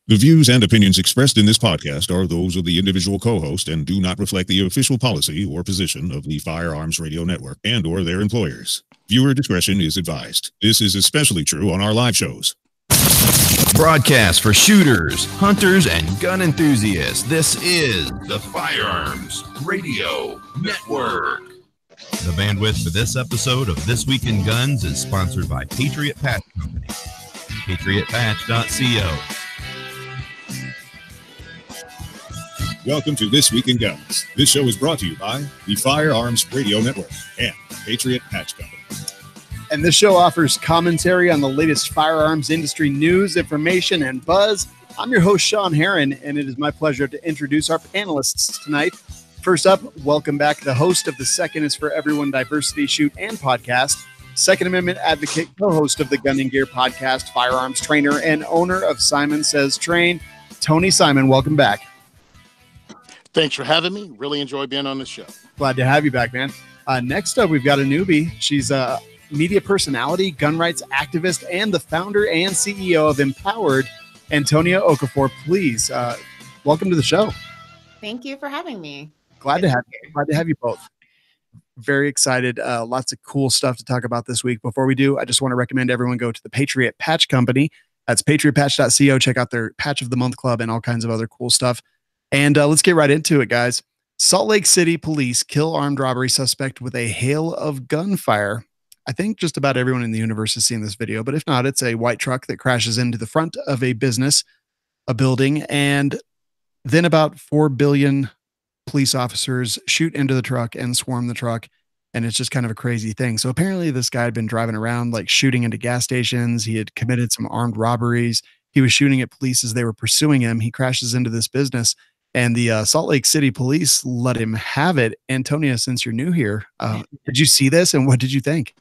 The views and opinions expressed in this podcast are those of the individual co-host and do not reflect the official policy or position of the Firearms Radio Network and or their employers. Viewer discretion is advised. This is especially true on our live shows. Broadcast for shooters, hunters, and gun enthusiasts. This is the Firearms Radio Network. The bandwidth for this episode of This Week in Guns is sponsored by Patriot Patch Company. PatriotPatch.co. Welcome to This Week in Guns. This show is brought to you by the Firearms Radio Network and Patriot Patch Company. And this show offers commentary on the latest firearms industry news, information, and buzz. I'm your host, Sean Heron, and it is my pleasure to introduce our panelists tonight. First up, welcome back the host of the Second is for Everyone Diversity Shoot and Podcast, Second Amendment advocate, co-host of the Gun and Gear Podcast, firearms trainer, and owner of Simon Says Train, Tony Simon. Welcome back. Thanks for having me. Really enjoy being on the show. Glad to have you back, man. Next up, we've got a newbie. She's a media personality, gun rights activist, and the founder and CEO of Empowered, Antonia Okafor. Please, welcome to the show. Thank you for having me. Glad to have you. Glad to have you both. Very excited. Lots of cool stuff to talk about this week. Before we do, I just want to recommend everyone go to the Patriot Patch Company. That's patriotpatch.co. Check out their Patch of the Month Club and all kinds of other cool stuff. And let's get right into it, guys. Salt Lake City police kill armed robbery suspect with a hail of gunfire. I think just about everyone in the universe has seen this video, but if not, it's a white truck that crashes into the front of a business, a building, and then about 4 billion police officers shoot into the truck and swarm the truck. And it's just kind of a crazy thing. So apparently this guy had been driving around, like shooting into gas stations. He had committed some armed robberies. He was shooting at police as they were pursuing him. He crashes into this business. And the Salt Lake City police let him have it. Antonia, since you're new here, did you see this and what did you think?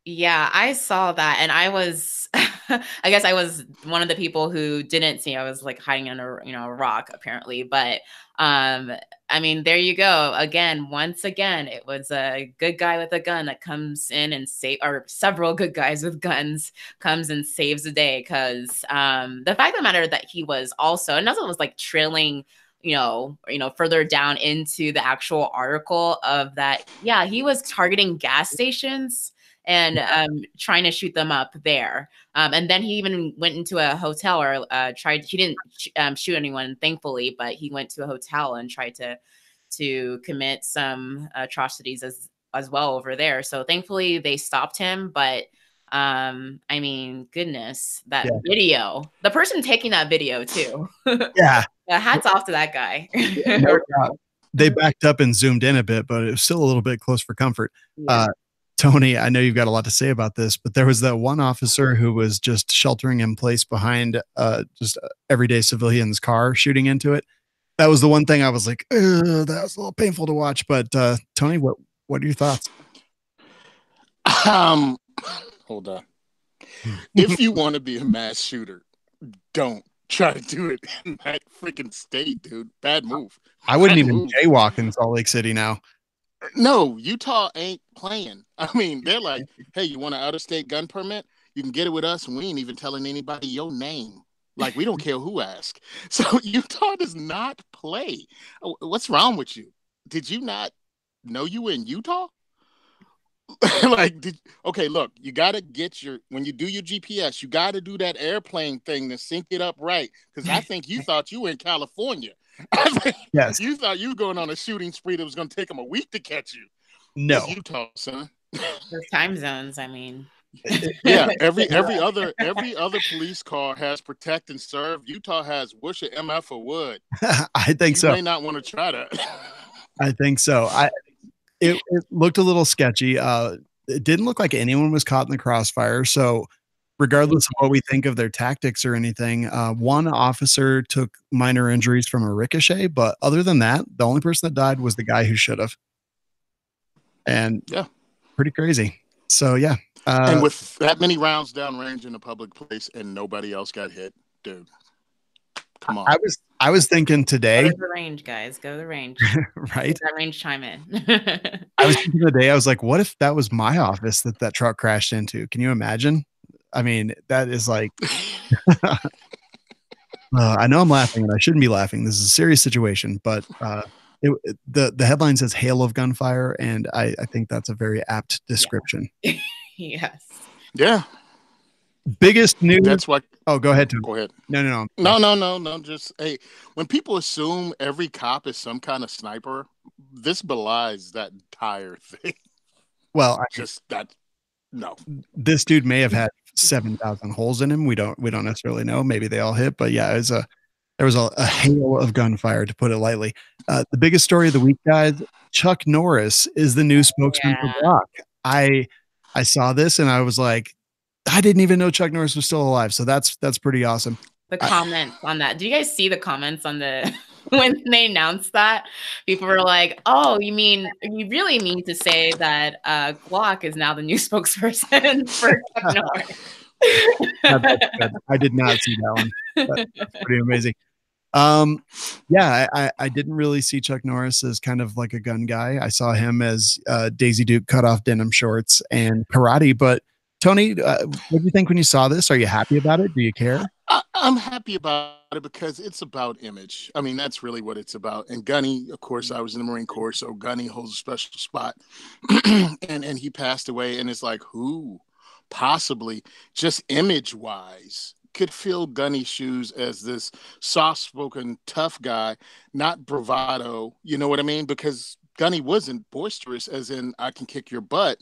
Yeah, I saw that. And I was, I guess I was one of the people who didn't see. I was like hiding under, a rock apparently. But I mean, there you go. Once again, it was a good guy with a gun that comes in and or several good guys with guns comes and saves the day. Because the fact of the matter that he was also, and also was like trailing further down into the actual article of that. Yeah, he was targeting gas stations and trying to shoot them up there. And then he even went into a hotel or he didn't shoot anyone, thankfully, but he went to a hotel and tried to commit some atrocities as well over there. So thankfully they stopped him, but I mean, goodness, that video, the person taking that video too. Yeah. Hats off to that guy. They backed up and zoomed in a bit, but it was still a little bit close for comfort. Yeah. Tony, I know you've got a lot to say about this, but there was that one officer who was just sheltering in place behind just everyday civilian's car, shooting into it. That was the one thing I was like, that was a little painful to watch. But Tony, what are your thoughts? Hold on. If you want to be a mass shooter, don't try to do it in that freaking state, dude. Bad move. I wouldn't even jaywalk in Salt Lake City now. No, Utah ain't playing. I mean, they're like, hey, you want an out-of-state gun permit? You can get it with us, and we ain't even telling anybody your name. Like, we don't care who asks. So Utah does not play. What's wrong with you? Did you not know you were in Utah? Okay, look, you got to get when you do your GPS, you got to do that airplane thing to sync it up right. Because I think you thought you were in California. Yes. You thought you were going on a shooting spree that was going to take them a week to catch you. No. It's Utah, son. Those time zones, I mean. Yeah, every other police car has protect and serve. Utah has wish or MF or would. I think so. You may not want to try that. I think so. It looked a little sketchy. It didn't look like anyone was caught in the crossfire. So regardless of what we think of their tactics or anything, one officer took minor injuries from a ricochet. But other than that, the only person that died was the guy who should have. And yeah, pretty crazy. So, yeah. And with that many rounds downrange in a public place and nobody else got hit, dude, come on. I was thinking today. Go to the range, guys. Go to the range. Right? That range chime in. I was thinking today, I was like, what if that was my office that truck crashed into? Can you imagine? I mean, that is like. I know I'm laughing and I shouldn't be laughing. This is a serious situation, but the headline says hail of gunfire, and I think that's a very apt description. Yes. Yeah. Biggest news. That's what. Oh, go ahead, Tim. Go ahead. No. Just hey, when people assume every cop is some kind of sniper, this belies that entire thing. Well, no. This dude may have had 7,000 holes in him. We don't necessarily know. Maybe they all hit, but yeah, there was a hail of gunfire, to put it lightly. The biggest story of the week, guys. Chuck Norris is the new spokesman for Glock. I saw this and I was like, I didn't even know Chuck Norris was still alive. So that's pretty awesome. The comments on that. Do you guys see the comments on the when they announced that? People were like, "Oh, you really mean to say that Glock is now the new spokesperson for Chuck Norris?" I did not see that one. That's pretty amazing. I didn't really see Chuck Norris as kind of like a gun guy. I saw him as Daisy Duke cut off denim shorts and karate. But Tony, what do you think when you saw this? Are you happy about it? Do you care? I'm happy about it because it's about image. I mean, that's really what it's about. And Gunny, of course, I was in the Marine Corps, so Gunny holds a special spot. and he passed away, and it's like, who possibly, just image-wise, could fill Gunny's shoes as this soft-spoken, tough guy, not bravado, you know what I mean? Because Gunny wasn't boisterous, as in, I can kick your butt.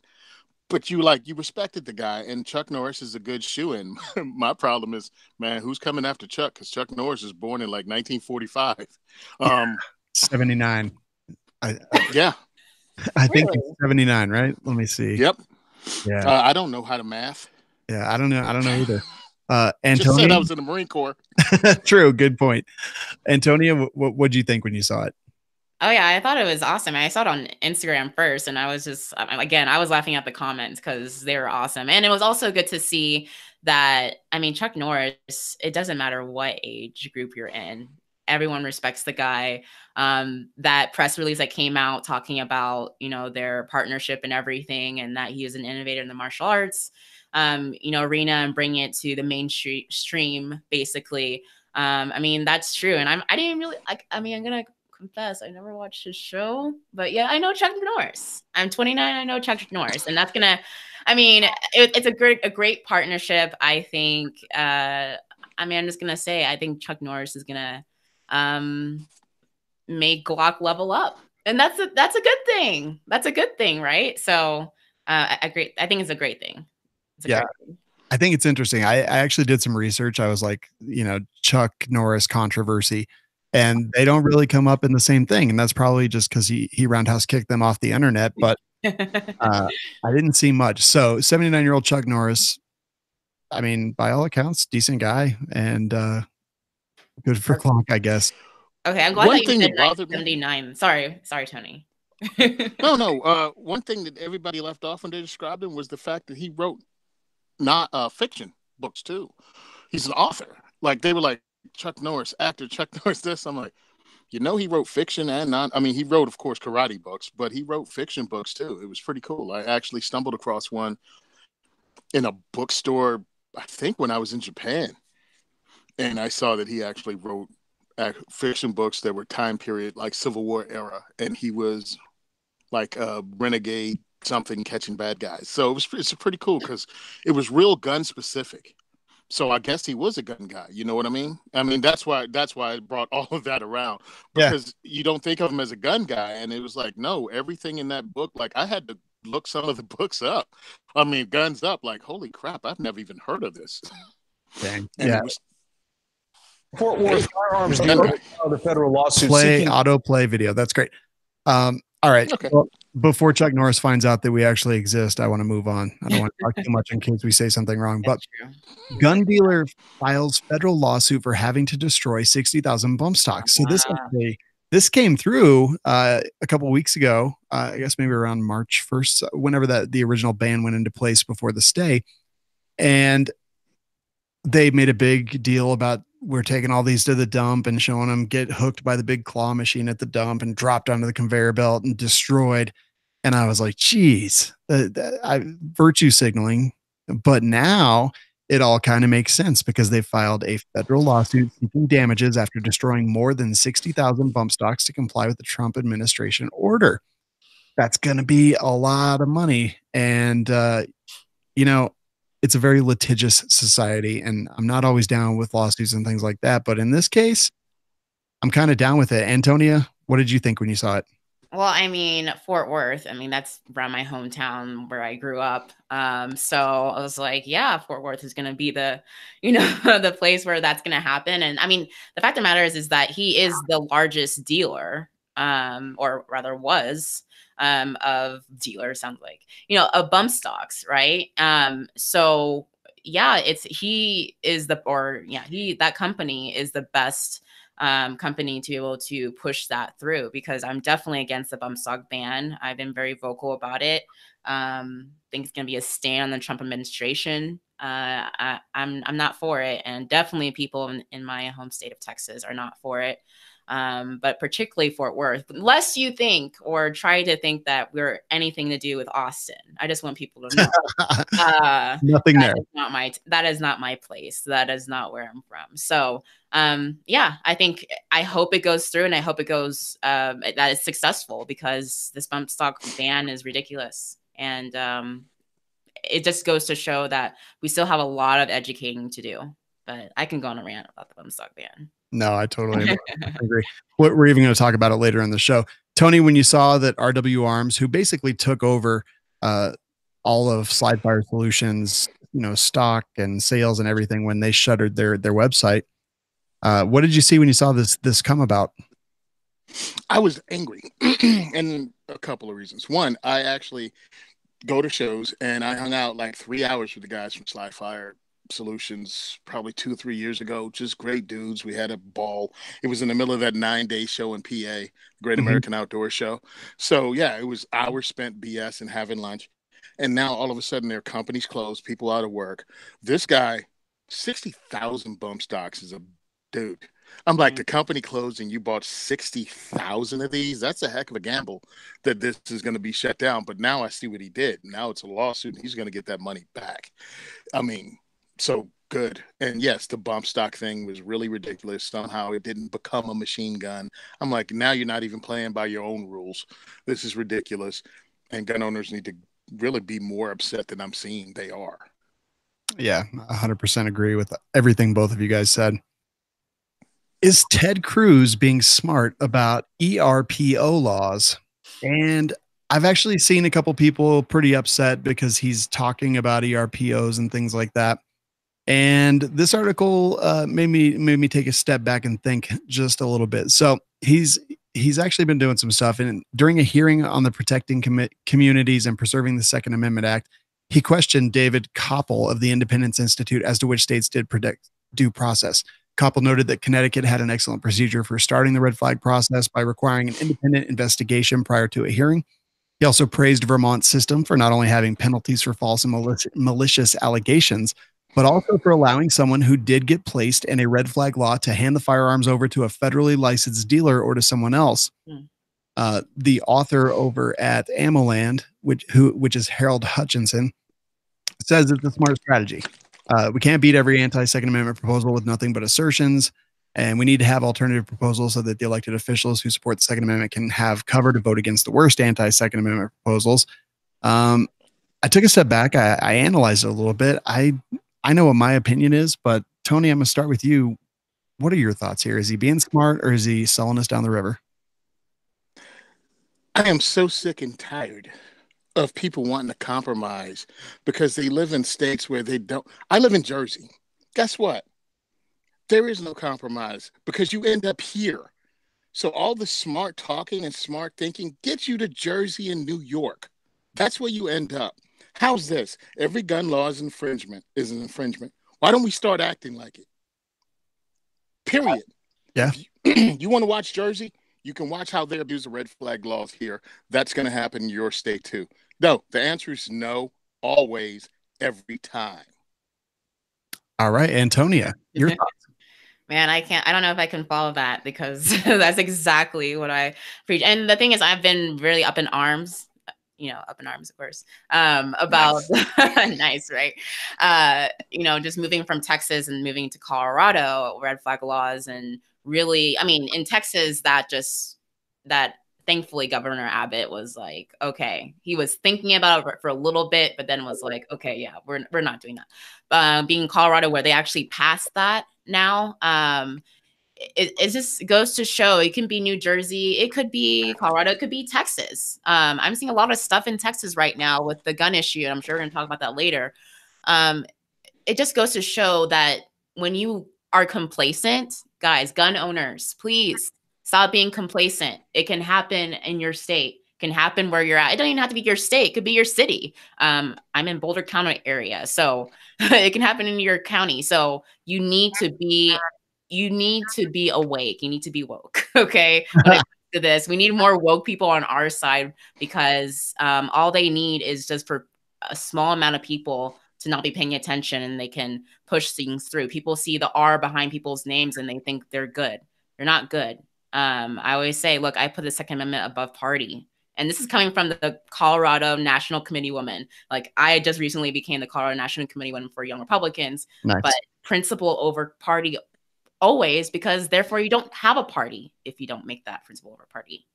But you respected the guy, and Chuck Norris is a good shoe-in. My problem is, man, who's coming after Chuck? Because Chuck Norris was born in like 1945. 79. Yeah. I think it's 79, right? Let me see. Yep. Yeah. I don't know how to math. Yeah, I don't know either. Antonio, just said I was in the Marine Corps. True. Good point. Antonio, what did you think when you saw it? Oh yeah, I thought it was awesome. I saw it on Instagram first, and I was just, again, I was laughing at the comments because they were awesome. And it was also good to see that, Chuck Norris, it doesn't matter what age group you're in, everyone respects the guy. That press release that came out talking about, their partnership and everything, and that he is an innovator in the martial arts, arena, and bring it to the mainstream, basically. That's true. And I didn't really I'm gonna confess, I never watched his show, but yeah, I know Chuck Norris. I'm 29. I know Chuck Norris, and that's gonna, it's a great partnership. I think, I'm just gonna say, I think Chuck Norris is gonna, make Glock level up, and that's a good thing. That's a good thing, right? So, I think it's a great thing. Great thing. I think it's interesting. I actually did some research. I was like, Chuck Norris controversy. And they don't really come up in the same thing. And that's probably just because he roundhouse kicked them off the internet. But I didn't see much. So 79-year-old Chuck Norris, by all accounts, decent guy and good for Glock, I guess. Okay, I'm glad that you said 79. Sorry, Tony. No. One thing that everybody left off when they described him was the fact that he wrote not fiction books too. He's an author. Like they were like, Chuck Norris, actor, Chuck Norris this. I'm like, he wrote fiction and he wrote, of course, karate books, but he wrote fiction books too. It was pretty cool. I actually stumbled across one in a bookstore, I think when I was in Japan. And I saw that he actually wrote fiction books that were time period, like Civil War era. And he was like a renegade, something catching bad guys. So it's pretty cool because it was real gun specific. So I guess he was a gun guy. You know what I mean? That's why I brought all of that around, because you don't think of him as a gun guy. And it was like, no, everything in that book, like I had to look some of the books up. Guns Up, like, holy crap, I've never even heard of this. Dang. Yeah. Fort Worth Firearms, the federal lawsuit. Autoplay video. That's great. All right. Okay. Well, before Chuck Norris finds out that we actually exist, I want to move on. I don't want to talk too much in case we say something wrong. But gun dealer files federal lawsuit for having to destroy 60,000 bump stocks. So this came through a couple of weeks ago. I guess maybe around March 1st, whenever the original ban went into place before the stay, and they made a big deal about we're taking all these to the dump and showing them get hooked by the big claw machine at the dump and dropped onto the conveyor belt and destroyed. And I was like, geez, virtue signaling. But now it all kind of makes sense because they filed a federal lawsuit seeking damages after destroying more than 60,000 bump stocks to comply with the Trump administration order. That's going to be a lot of money. And, it's a very litigious society, and I'm not always down with lawsuits and things like that. But in this case, I'm kind of down with it. Antonia, what did you think when you saw it? Well, I mean, Fort Worth, I mean, that's around my hometown where I grew up. So I was like, yeah, Fort Worth is going to be the, the place where that's going to happen. And I mean, the fact of the matter is that he is the largest dealer, or rather was, of dealers, sounds like, of bump stocks, right? So yeah, that company is the best company to be able to push that through, because I'm definitely against the bump stock ban. I've been very vocal about it. Think it's going to be a stand on the Trump administration. I'm not for it, and definitely people in my home state of Texas are not for it. But particularly Fort Worth, lest you think or try to think that we're anything to do with Austin. I just want people to know nothing there. That is not my place. That is not where I'm from. So I hope it goes through, and I hope it goes that it's successful, because this bump stock ban is ridiculous. And it just goes to show that we still have a lot of educating to do. But I can go on a rant about the bump stock ban. No, I totally agree. We're even going to talk about it later in the show. Tony, when you saw that RW Arms, who basically took over all of Slidefire Solutions, stock and sales and everything, when they shuttered their website, what did you see when you saw this come about? I was angry, and a couple of reasons. One, I actually go to shows, and I hung out like 3 hours with the guys from Slidefire Solutions probably 2 or 3 years ago. Just great dudes. We had a ball. It was in the middle of that 9-day show in PA, Great American Outdoor Show. So yeah, it was hours spent BS and having lunch. And now all of a sudden their company's closed, people out of work. This guy, 60,000 bump stocks is a dude. I'm like, the company closed and you bought 60,000 of these? That's a heck of a gamble that this is going to be shut down. But now I see what he did. Now it's a lawsuit and he's going to get that money back. I mean, so good. And yes, the bump stock thing was really ridiculous. Somehow it didn't become a machine gun. I'm like, now you're not even playing by your own rules. This is ridiculous. And gun owners need to really be more upset than I'm seeing they are. Yeah, 100% agree with everything both of you guys said. Is Ted Cruz being smart about ERPO laws? And I've actually seen a couple people pretty upset because he's talking about ERPOs and things like that. And this article made me take a step back and think just a little bit. So he's actually been doing some stuff. And during a hearing on the Protecting Communities and Preserving the Second Amendment Act, he questioned David Koppel of the Independence Institute as to which states did protect due process. Koppel noted that Connecticut had an excellent procedure for starting the red flag process by requiring an independent investigation prior to a hearing. He also praised Vermont's system for not only having penalties for false and malicious allegations, but also for allowing someone who did get placed in a red flag law to hand the firearms over to a federally licensed dealer or to someone else. The author over at AmmoLand, which is Harold Hutchinson, says it's a smart strategy. We can't beat every anti-Second Amendment proposal with nothing but assertions, and we need to have alternative proposals so that the elected officials who support the Second Amendment can have cover to vote against the worst anti-Second Amendment proposals. I took a step back. I analyzed it a little bit. I know what my opinion is, but Tony, I'm going to start with you. What are your thoughts here? Is he being smart, or is he selling us down the river? I am so sick and tired of people wanting to compromise because they live in states where they don't. I live in Jersey. Guess what? There is no compromise because you end up here. So all the smart talking and smart thinking gets you to Jersey and New York. That's where you end up. How's this? Every gun law is an infringement. Why don't we start acting like it? Period. Yeah. You want to watch Jersey? You can watch how they abuse the red flag laws here. That's going to happen in your state too. No, the answer is no, always, every time. All right, Antonia, your thoughts? Man, I don't know if I can follow that because that's exactly what I preach. And the thing is, I've been really up in arms up in arms, of course, about nice, right? Just moving from Texas and moving to Colorado, red flag laws, and really, I mean, in Texas, that thankfully Governor Abbott was like, okay, he was thinking about it for a little bit, but then was like, okay, yeah, we're not doing that. Being in Colorado, where they actually passed that now, it just goes to show it can be New Jersey, it could be Colorado, it could be Texas. I'm seeing a lot of stuff in Texas right now with the gun issue, and I'm sure we're going to talk about that later. It just goes to show that when you are complacent, guys, gun owners, please stop being complacent. It can happen in your state. It can happen where you're at. It doesn't even have to be your state. It could be your city. I'm in Boulder County area, so it can happen in your county. So you need to be awake. You need to be woke. Okay. When it comes to this, we need more woke people on our side, because all they need is just for a small amount of people to not be paying attention, and they can push things through. People see the R behind people's names and they think they're good. They're not good. I always say, look, I put the Second Amendment above party. And this is coming from the Colorado National Committee woman. Like, I just recently became the Colorado National Committee woman for Young Republicans. Nice. But principle over party always, because therefore you don't have a party if you don't make that principle over party.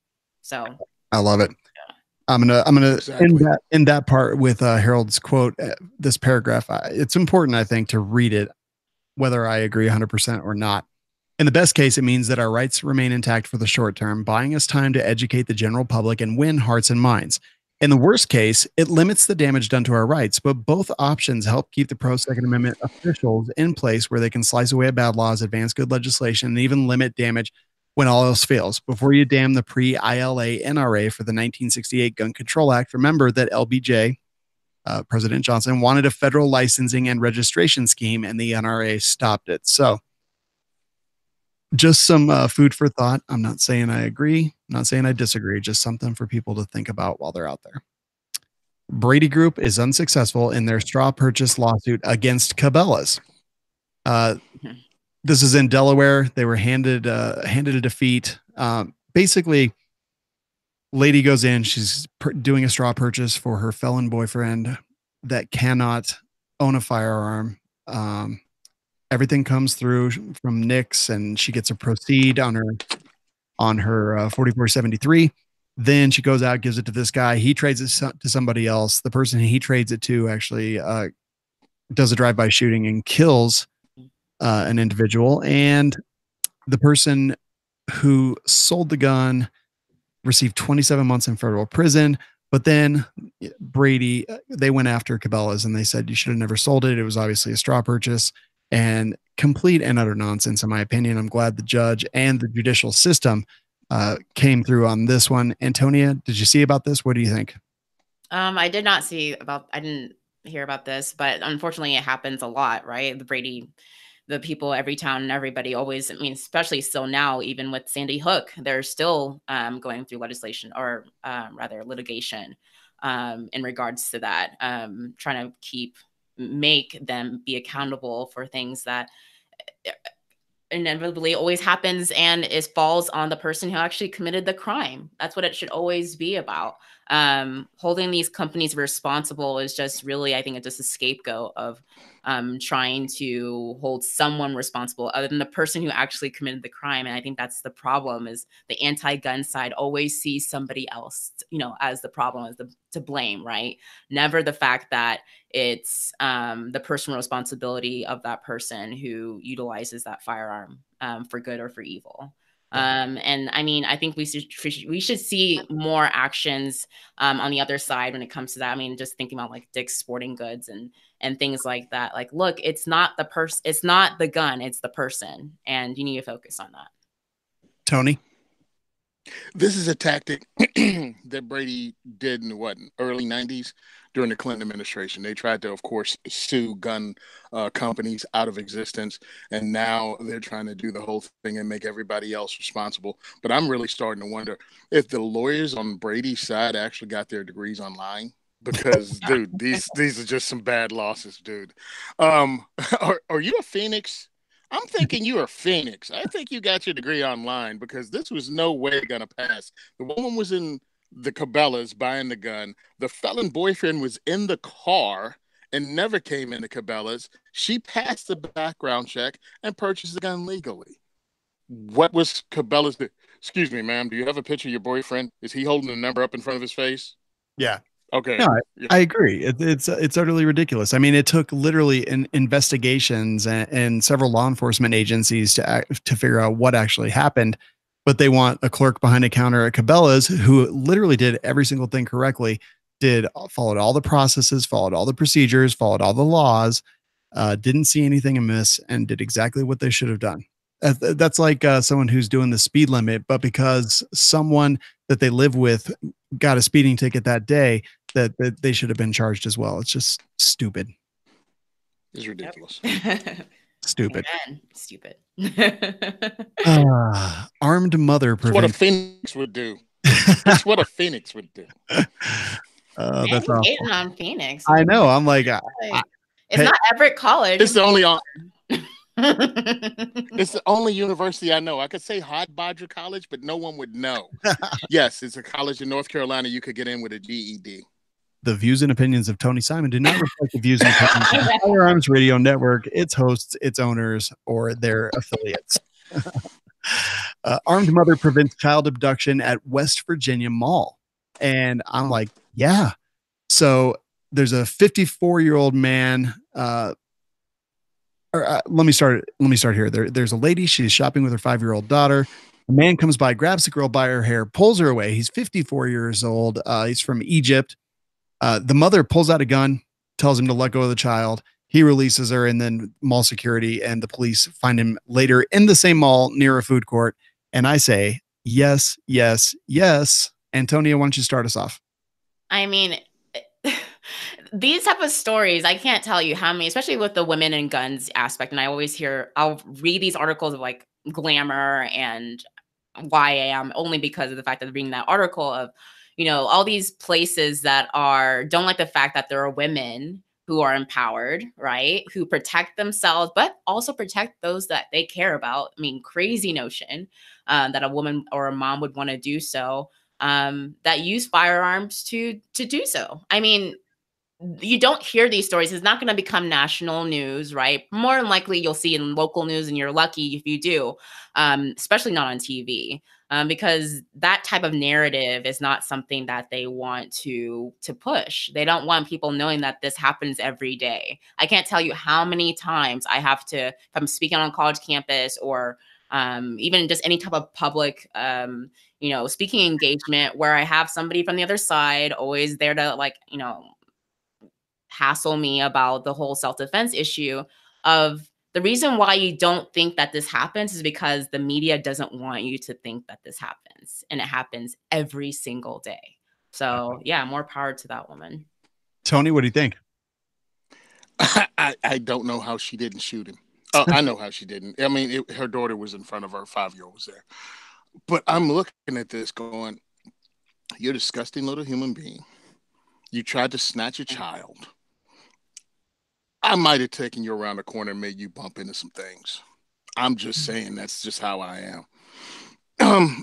So I love it. Yeah. I'm gonna exactly. end that part with Harold's quote. This paragraph, it's important, I think, to read it, whether I agree 100% or not. In the best case, it means that our rights remain intact for the short term, buying us time to educate the general public and win hearts and minds. In the worst case, it limits the damage done to our rights, but both options help keep the pro-Second Amendment officials in place where they can slice away at bad laws, advance good legislation, and even limit damage when all else fails. Before you damn the pre-ILA NRA for the 1968 Gun Control Act, remember that LBJ, President Johnson, wanted a federal licensing and registration scheme, and the NRA stopped it. So just some food for thought. I'm not saying I agree. I'm not saying I disagree. Just something for people to think about while they're out there. Brady Group is unsuccessful in their straw purchase lawsuit against Cabela's. This is in Delaware. They were handed a defeat. Basically, lady goes in. She's doing a straw purchase for her felon boyfriend that cannot own a firearm. Everything comes through from Nix, and she gets a proceed on her 4473. Then she goes out, gives it to this guy. He trades it to somebody else. The person he trades it to actually does a drive-by shooting and kills an individual. And the person who sold the gun received 27 months in federal prison. But then Brady, they went after Cabela's and they said, you should have never sold it. It was obviously a straw purchase. And complete and utter nonsense, in my opinion. I'm glad the judge and the judicial system came through on this one. Antonia, did you see about this? What do you think? I didn't hear about this, but unfortunately it happens a lot, right? The people, every town and everybody always, I mean, especially still now, even with Sandy Hook, they're still going through legislation, or rather litigation in regards to that, trying to make them be accountable for things that inevitably always happens, and it falls on the person who actually committed the crime. That's what it should always be about. Holding these companies responsible is just really, I think it's just a scapegoat of trying to hold someone responsible other than the person who actually committed the crime. And I think that's the problem, is the anti-gun side always sees somebody else, as the problem, as to blame, right? Never the fact that it's the personal responsibility of that person who utilizes that firearm for good or for evil. And I mean, I think we should see more actions on the other side when it comes to that. I mean, just thinking about like Dick's Sporting Goods and things like that. Like, look, it's not the person, it's not the gun, it's the person, and you need to focus on that. Tony, this is a tactic that Brady did in the early 90s during the Clinton administration. They tried to, of course, sue gun companies out of existence, and now they're trying to do the whole thing and make everybody else responsible. But I'm really starting to wonder if the lawyers on Brady's side actually got their degrees online, because, dude, these are just some bad losses, dude. Are you a Phoenix? I'm thinking you are Phoenix. I think you got your degree online, because this was no way going to pass. The woman was in the Cabela's buying the gun. The felon boyfriend was in the car and never came into Cabela's. She passed the background check and purchased the gun legally. What was Cabela's? Excuse me, ma'am. Do you have a picture of your boyfriend? Is he holding the number up in front of his face? Yeah. Okay. No, I agree. It's utterly ridiculous. I mean, it took literally investigations and several law enforcement agencies to figure out what actually happened. But they want a clerk behind a counter at Cabela's who literally did every single thing correctly, followed all the processes, followed all the procedures, followed all the laws, didn't see anything amiss, and did exactly what they should have done. That's like someone who's doing the speed limit, but because someone that they live with got a speeding ticket that day, that they should have been charged as well. It's just stupid. It's ridiculous. Stupid. Amen. Stupid. Armed mother That's what a phoenix would do. That's what a phoenix would do. That's awful. On Phoenix. I know. I'm like, it's not Everett College. It's the only it's the only university I know. I could say Hodbodger College, but no one would know. Yes, it's a college in North Carolina. You could get in with a GED. The views and opinions of Tony Simon do not reflect the views and opinions of the Firearms Radio Network, its hosts, its owners, or their affiliates. Armed mother prevents child abduction at West Virginia Mall. And I'm like, yeah. So there's a 54-year-old man. Let me start here. There's a lady. She's shopping with her 5-year-old daughter. A man comes by, grabs the girl by her hair, pulls her away. He's 54 years old. He's from Egypt. The mother pulls out a gun, tells him to let go of the child. He releases her, and then mall security and the police find him later in the same mall near a food court. And I say, yes, yes, yes. Antonia, why don't you start us off? I mean, these type of stories, I can't tell you how many, especially with the women and guns aspect. And I'll read these articles of like Glamour and YAM only because of the fact that they're reading that article of, all these places that don't like the fact that there are women who are empowered, right? Who protect themselves, but also protect those that they care about. I mean, crazy notion that a woman or a mom would want to do so, that use firearms to do so. I mean, you don't hear these stories. It's not going to become national news, right? More than likely you'll see in local news, and you're lucky if you do, especially not on TV. Because that type of narrative is not something that they want to push. They don't want people knowing that this happens every day. I can't tell you how many times I have to, if I'm speaking on a college campus or even just any type of public, speaking engagement where I have somebody from the other side always there to hassle me about the whole self-defense issue of the reason why you don't think that this happens is because the media doesn't want you to think that this happens. And it happens every single day. So, yeah, more power to that woman. Tony, what do you think? I don't know how she didn't shoot him. I know how she didn't. I mean, her daughter was in front of her. 5-year-old was there. But I'm looking at this going, you're a disgusting little human being. You tried to snatch a child. I might have taken you around the corner and made you bump into some things. I'm just saying that's just how I am.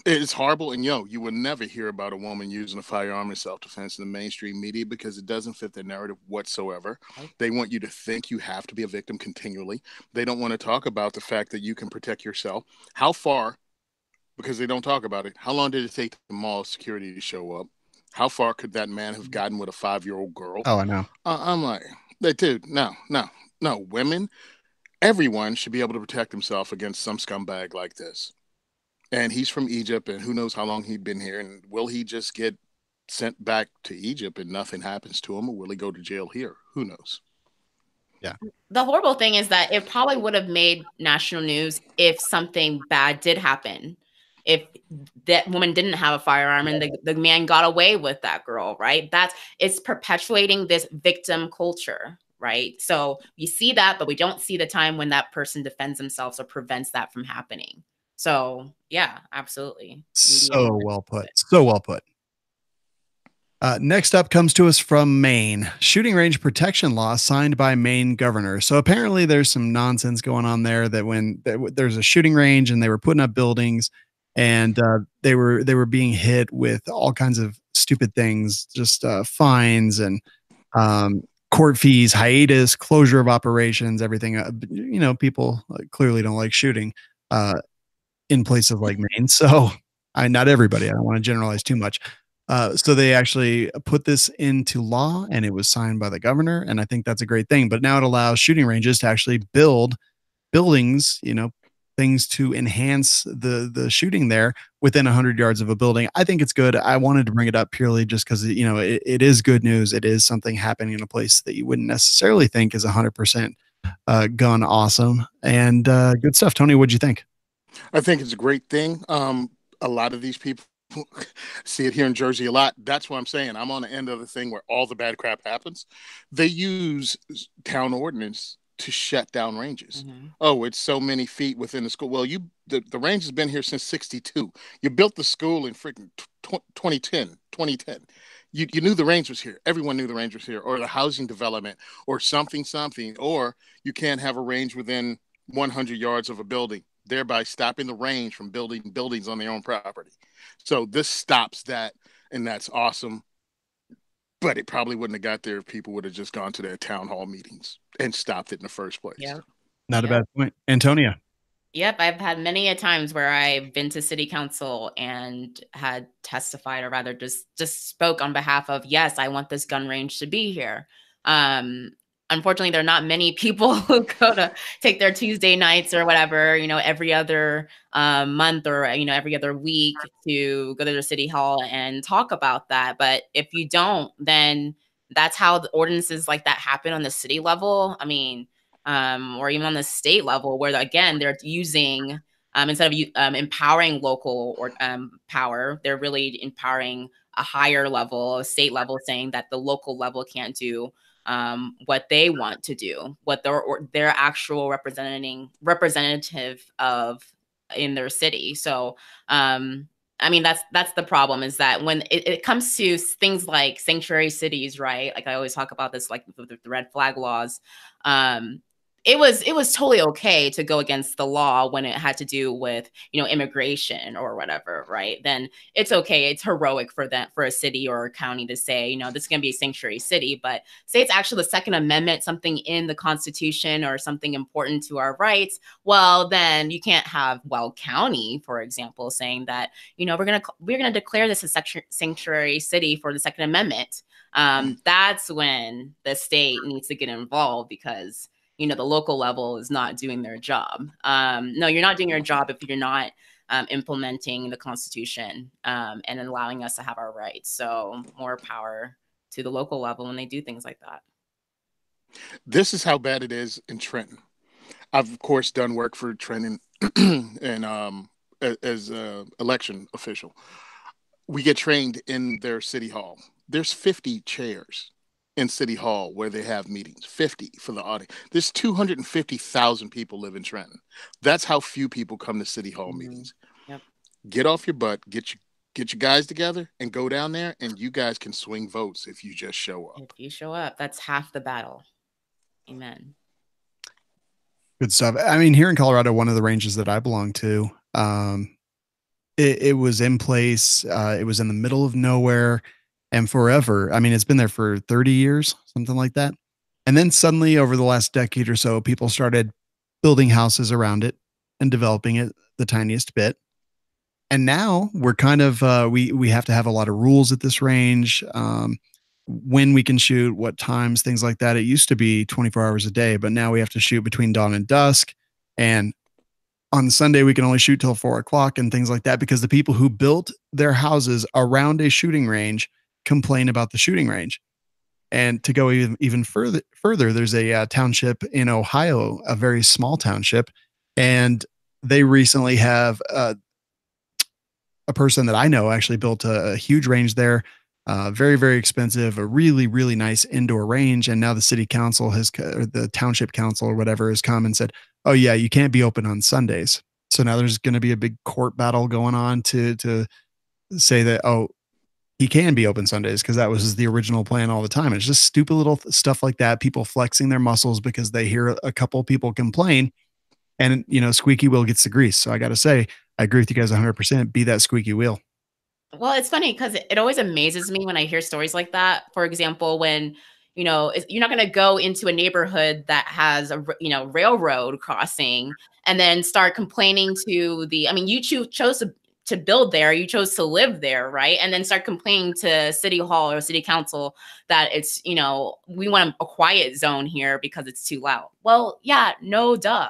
It's horrible. And you would never hear about a woman using a firearm in self-defense in the mainstream media because it doesn't fit the narrative whatsoever. They want you to think you have to be a victim continually. They don't want to talk about the fact that you can protect yourself. How far, because they don't talk about it, how long did it take the mall security to show up? How far could that man have gotten with a 5-year-old girl? Oh, I know. I'm like... Dude, no. Women, everyone should be able to protect himself against some scumbag like this. And he's from Egypt, and who knows how long he'd been here. And will he just get sent back to Egypt and nothing happens to him, or will he go to jail here? Who knows? Yeah. The horrible thing is that it probably would have made national news if something bad did happen. If that woman didn't have a firearm and the man got away with that girl, right? It's perpetuating this victim culture, right? So you see that, but we don't see the time when that person defends themselves or prevents that from happening. So yeah, absolutely. So well put. So well put. Next up comes to us from Maine. Shooting range protection law signed by Maine governor. So apparently there's some nonsense going on there that when there's a shooting range and they were putting up buildings, and they were being hit with all kinds of stupid things, just fines and court fees, hiatus, closure of operations, everything. People clearly don't like shooting in places like Maine. So, not everybody. I don't want to generalize too much. So they actually put this into law, and it was signed by the governor, and I think that's a great thing. But now it allows shooting ranges to actually build buildings, things to enhance the shooting there within 100 yards of a building. I think it's good. I wanted to bring it up purely just because it is good news. It is something happening in a place that you wouldn't necessarily think is 100% gun awesome, and good stuff. Tony, what'd you think? I think it's a great thing. A lot of these people see it here in Jersey a lot. That's what I'm saying. I'm on the end of the thing where all the bad crap happens. They use town ordinance to shut down ranges. Mm-hmm. Oh, it's so many feet within the school. Well, the range has been here since 62. You built the school in freaking 2010. You knew the range was here. Everyone knew the range was here, or the housing development, or something, or you can't have a range within 100 yards of a building, thereby stopping the range from building buildings on their own property. So this stops that, and that's awesome. But it probably wouldn't have got there if people would have just gone to their town hall meetings and stopped it in the first place. Yeah. Not a bad point. Antonia. Yep. I've had many a times where I've been to city council and had testified, or rather just spoke on behalf of, yes, I want this gun range to be here. Unfortunately, there are not many people who go to take their Tuesday nights or whatever, every other month or, every other week to go to their city hall and talk about that. But if you don't, then that's how the ordinances like that happen on the city level. I mean, or even on the state level, where again, they're using, instead of empowering local or power, they're really empowering a higher level, a state level, saying that the local level can't do what they want to do, what their actual representative of in their city. So, I mean, that's the problem, is that when it comes to things like sanctuary cities, right? Like I always talk about this, like the red flag laws. It was totally okay to go against the law when it had to do with, immigration or whatever, right? Then it's okay. It's heroic for a city or a county to say, this is going to be a sanctuary city. But say it's actually the Second Amendment, something in the Constitution or something important to our rights. Well, then you can't have Weld County, for example, saying that, we're gonna declare this a sanctuary city for the Second Amendment. That's when the state needs to get involved, because the local level is not doing their job. No, you're not doing your job if you're not implementing the Constitution and allowing us to have our rights. So more power to the local level when they do things like that. This is how bad it is in Trenton. I've, of course, done work for Trenton and as an election official. We get trained in their city hall. There's 50 chairs in City Hall where they have meetings, 50 for the audience. There's 250,000 people live in Trenton. That's how few people come to City Hall meetings. Yep. Get off your butt, get your guys together and go down there, and you guys can swing votes if you just show up. If you show up, that's half the battle. Amen. Good stuff. I mean, here in Colorado, one of the ranges that I belong to, it was in place. It was in the middle of nowhere. And forever. I mean, it's been there for 30 years, something like that. And then suddenly over the last decade or so, people started building houses around it and developing it the tiniest bit. And now we're kind of, we have to have a lot of rules at this range. When we can shoot, what times, things like that. It used to be 24 hours a day, but now we have to shoot between dawn and dusk. And on Sunday, we can only shoot till 4 o'clock and things like that, because the people who built their houses around a shooting range complain about the shooting range. And to go even further, there's a township in Ohio, a very small township, and they recently have a person that I know actually built a huge range there, very, very expensive, a really, really nice indoor range. And now the city council or the township council or whatever has come and said, oh yeah, you can't be open on Sundays. So now there's going to be a big court battle going on to say that, oh, he can be open Sundays, because that was the original plan all the time. It's just stupid little stuff like that. People flexing their muscles because they hear a couple people complain, and squeaky wheel gets the grease. So I got to say, I agree with you guys 100%. Be that squeaky wheel. Well, it's funny because it always amazes me when I hear stories like that. For example, when, you're not going to go into a neighborhood that has a, railroad crossing and then start complaining to you chose to build there, you chose to live there, right? And then start complaining to city hall or city council that it's, we want a quiet zone here because it's too loud. Well, yeah, no, duh.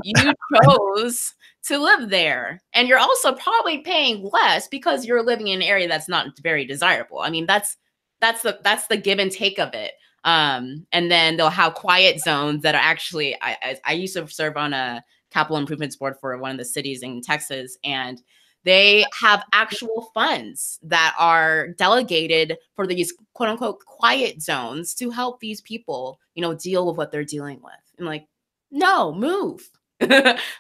You chose to live there. And you're also probably paying less because you're living in an area that's not very desirable. I mean, that's the give and take of it. And then they'll have quiet zones that are actually, I used to serve on a capital improvements board for one of the cities in Texas, and they have actual funds that are delegated for these quote unquote quiet zones to help these people, deal with what they're dealing with. I'm like, no, move.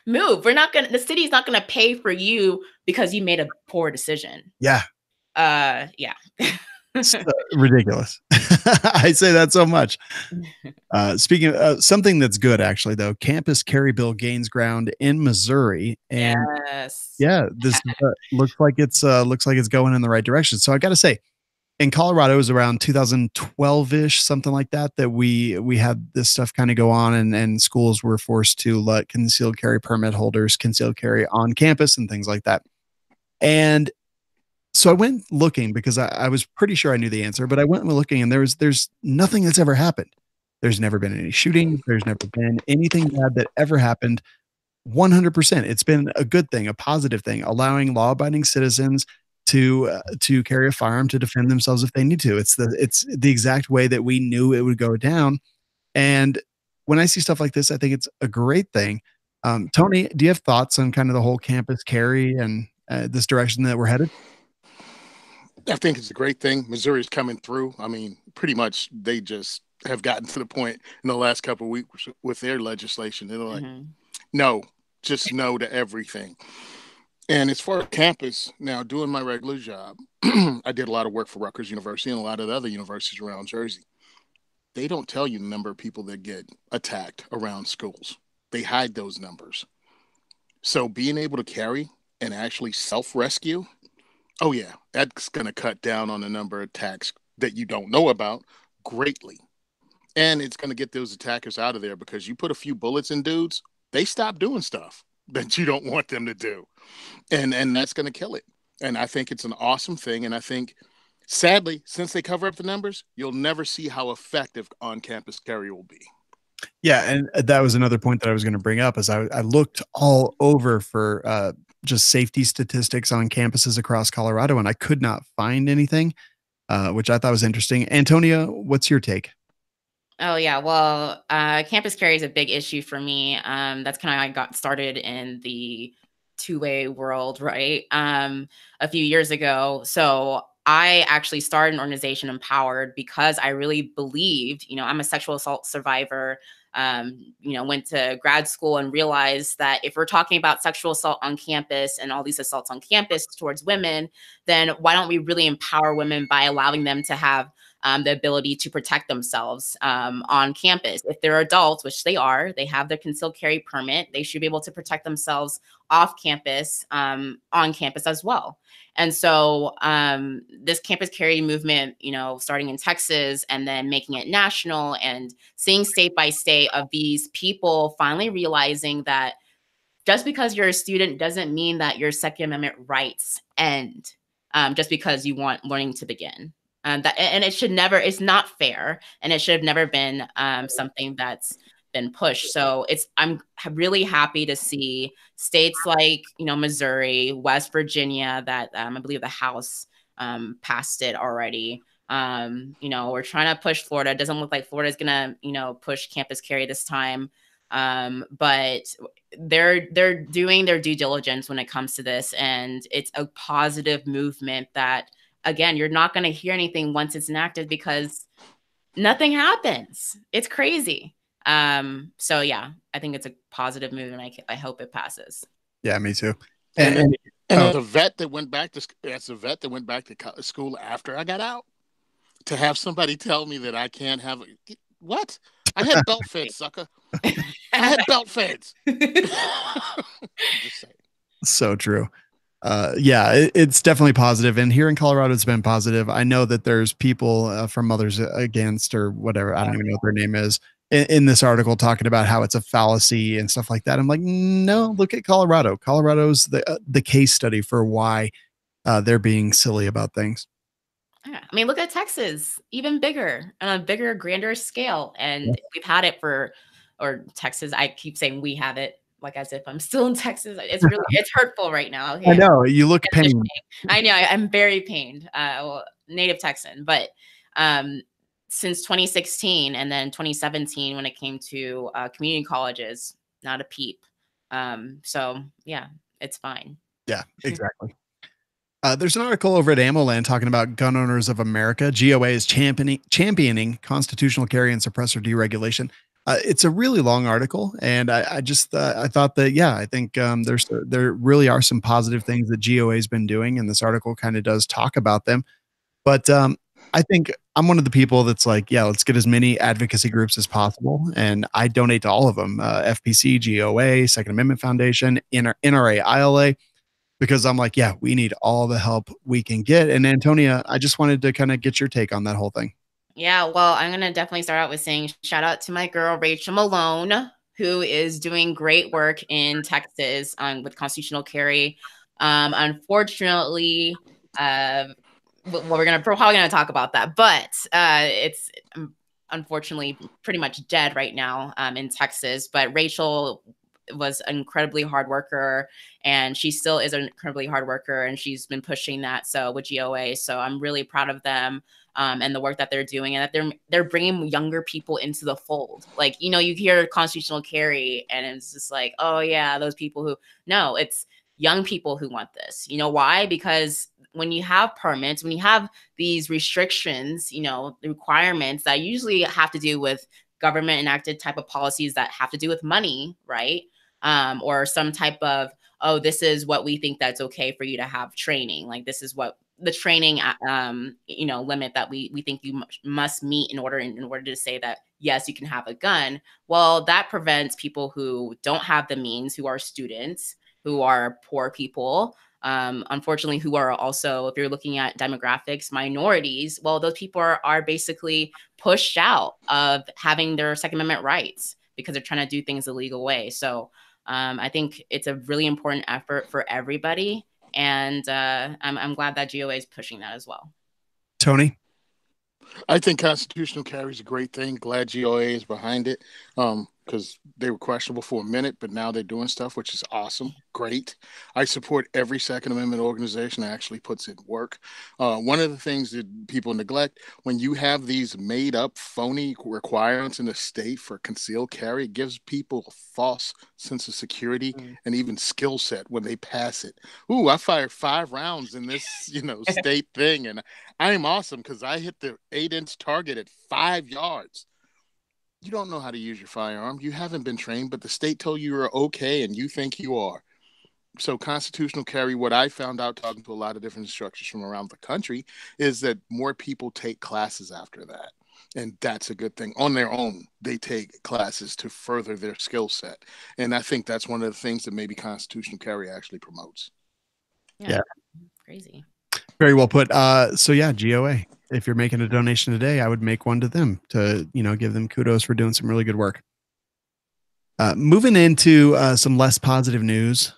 Move. The city's not gonna pay for you because you made a poor decision. Yeah. Yeah. It's ridiculous. I say that so much. Speaking of something that's good, actually, though, campus carry bill gains ground in Missouri, and yes. yeah, this looks like it's going in the right direction. So I got to say, in Colorado, it was around 2012-ish, something like that we had this stuff kind of go on, and schools were forced to let concealed carry permit holders concealed carry on campus and things like that. And so I went looking because I was pretty sure I knew the answer, but I went looking, and there's nothing that's ever happened. There's never been any shooting. There's never been anything bad that ever happened. 100%. It's been a good thing, a positive thing, allowing law-abiding citizens to carry a firearm to defend themselves if they need to. It's the exact way that we knew it would go down. And when I see stuff like this, I think it's a great thing. Tony, do you have thoughts on kind of the whole campus carry and this direction that we're headed? I think it's a great thing. Missouri's coming through. I mean, pretty much they just have gotten to the point in the last couple of weeks with their legislation. They're like, no, just no to everything. And as far as campus, now doing my regular job, I did a lot of work for Rutgers University and a lot of the other universities around Jersey. They don't tell you the number of people that get attacked around schools. They hide those numbers. So being able to carry and actually self-rescue, oh yeah, that's going to cut down on the number of attacks that you don't know about greatly. And it's going to get those attackers out of there because you put a few bullets in dudes, they stop doing stuff that you don't want them to do. And that's going to kill it. And I think it's an awesome thing. And I think, sadly, since they cover up the numbers, you'll never see how effective on-campus carry will be. Yeah, and that was another point that I was going to bring up. As I looked all over for just safety statistics on campuses across Colorado, and I could not find anything, which I thought was interesting. Antonia, what's your take? Oh yeah, well, campus carry is a big issue for me. That's kind of how I got started in the two-way world, right? A few years ago. So I actually started an organization, Empowered, because I really believed, I'm a sexual assault survivor, went to grad school and realized that if we're talking about sexual assault on campus and all these assaults on campus towards women, then why don't we really empower women by allowing them to have the ability to protect themselves on campus? If they're adults, which they are, they have their concealed carry permit, they should be able to protect themselves off campus, on campus as well. And so this campus carry movement, starting in Texas and then making it national and seeing state by state of these people finally realizing that just because you're a student doesn't mean that your Second Amendment rights end just because you want learning to begin. And it should never, it's not fair, and it should have never been something that's been pushed. So I'm really happy to see states like, Missouri, West Virginia, that I believe the House passed it already. We're trying to push Florida. It doesn't look like Florida's gonna, push campus carry this time. But they're doing their due diligence when it comes to this, and it's a positive movement that, again, you're not going to hear anything once it's enacted because nothing happens. It's crazy. So yeah, I think it's a positive move, and I hope it passes. Yeah, me too. And as a vet that went back to school after I got out, to have somebody tell me that I can't have what? I had belt feds, sucker. I had belt feds. Just saying. So true. It's definitely positive. And here in Colorado, it's been positive. I know that there's people from Mothers Against or whatever. I don't even know what their name is in this article talking about how it's a fallacy and stuff like that. I'm like, no, look at Colorado. Colorado's the case study for why they're being silly about things. Yeah. I mean, look at Texas, even bigger on a bigger, grander scale. And we've had it or Texas, I keep saying we have it. Like as if I'm still in Texas. It's hurtful right now. I know you look pained. I know I'm very pained. Native Texan, but since 2016 and then 2017 when it came to community colleges, not a peep. So yeah, it's fine. Yeah, exactly. There's an article over at AmmoLand talking about Gun Owners of America. GOA is championing constitutional carry and suppressor deregulation. It's a really long article, and I thought that, I think there really are some positive things that GOA has been doing, and this article kind of does talk about them. But I think I'm one of the people that's like, let's get as many advocacy groups as possible, and I donate to all of them: FPC, GOA, Second Amendment Foundation, NRA, ILA, because I'm like, we need all the help we can get. And Antonia, I just wanted to kind of get your take on that whole thing. Yeah, well, I'm going to definitely start out with saying shout out to my girl, Rachel Malone, who is doing great work in Texas with constitutional carry. Unfortunately, we're probably going to talk about that, but it's unfortunately pretty much dead right now in Texas. But Rachel was an incredibly hard worker, and she still is an incredibly hard worker, and she's been pushing that. So with GOA, so I'm really proud of them. And the work that they're doing, and that they're bringing younger people into the fold. Like, you hear constitutional carry and it's just like, oh yeah, those people who, no, it's young people who want this. You know why? Because when you have permits, when you have these restrictions, the requirements that usually have to do with government enacted type of policies that have to do with money, right? Or some type of, oh, this is what we think that's okay for you to have training. Like, this is what the training, limit that we think you must meet in order to say that, yes, you can have a gun. Well, that prevents people who don't have the means, who are students, who are poor people, unfortunately, who are also, if you're looking at demographics, minorities, well, those people are basically pushed out of having their Second Amendment rights because they're trying to do things the legal way. So I think it's a really important effort for everybody. And I'm glad that GOA is pushing that as well. Tony? I think constitutional carry is a great thing. Glad GOA is behind it because they were questionable for a minute, but now they're doing stuff, which is awesome. Great. I support every Second Amendment organization that actually puts in work. One of the things that people neglect, when you have these made up phony requirements in the state for concealed carry, it gives people a false sense of security and even skill set when they pass it. Ooh, I fired 5 rounds in this, state thing, and I am awesome because I hit the 8-inch target at 5 yards. You don't know how to use your firearm. You haven't been trained, but the state told you you're okay and you think you are. So constitutional carry, what I found out talking to a lot of different instructors from around the country, is that more people take classes after that. And that's a good thing. On their own, they take classes to further their skill set. And I think that's one of the things that maybe constitutional carry actually promotes. Yeah. Crazy. Very well put. So yeah, GOA. If you're making a donation today, I would make one to them to, give them kudos for doing some really good work. Moving into some less positive news.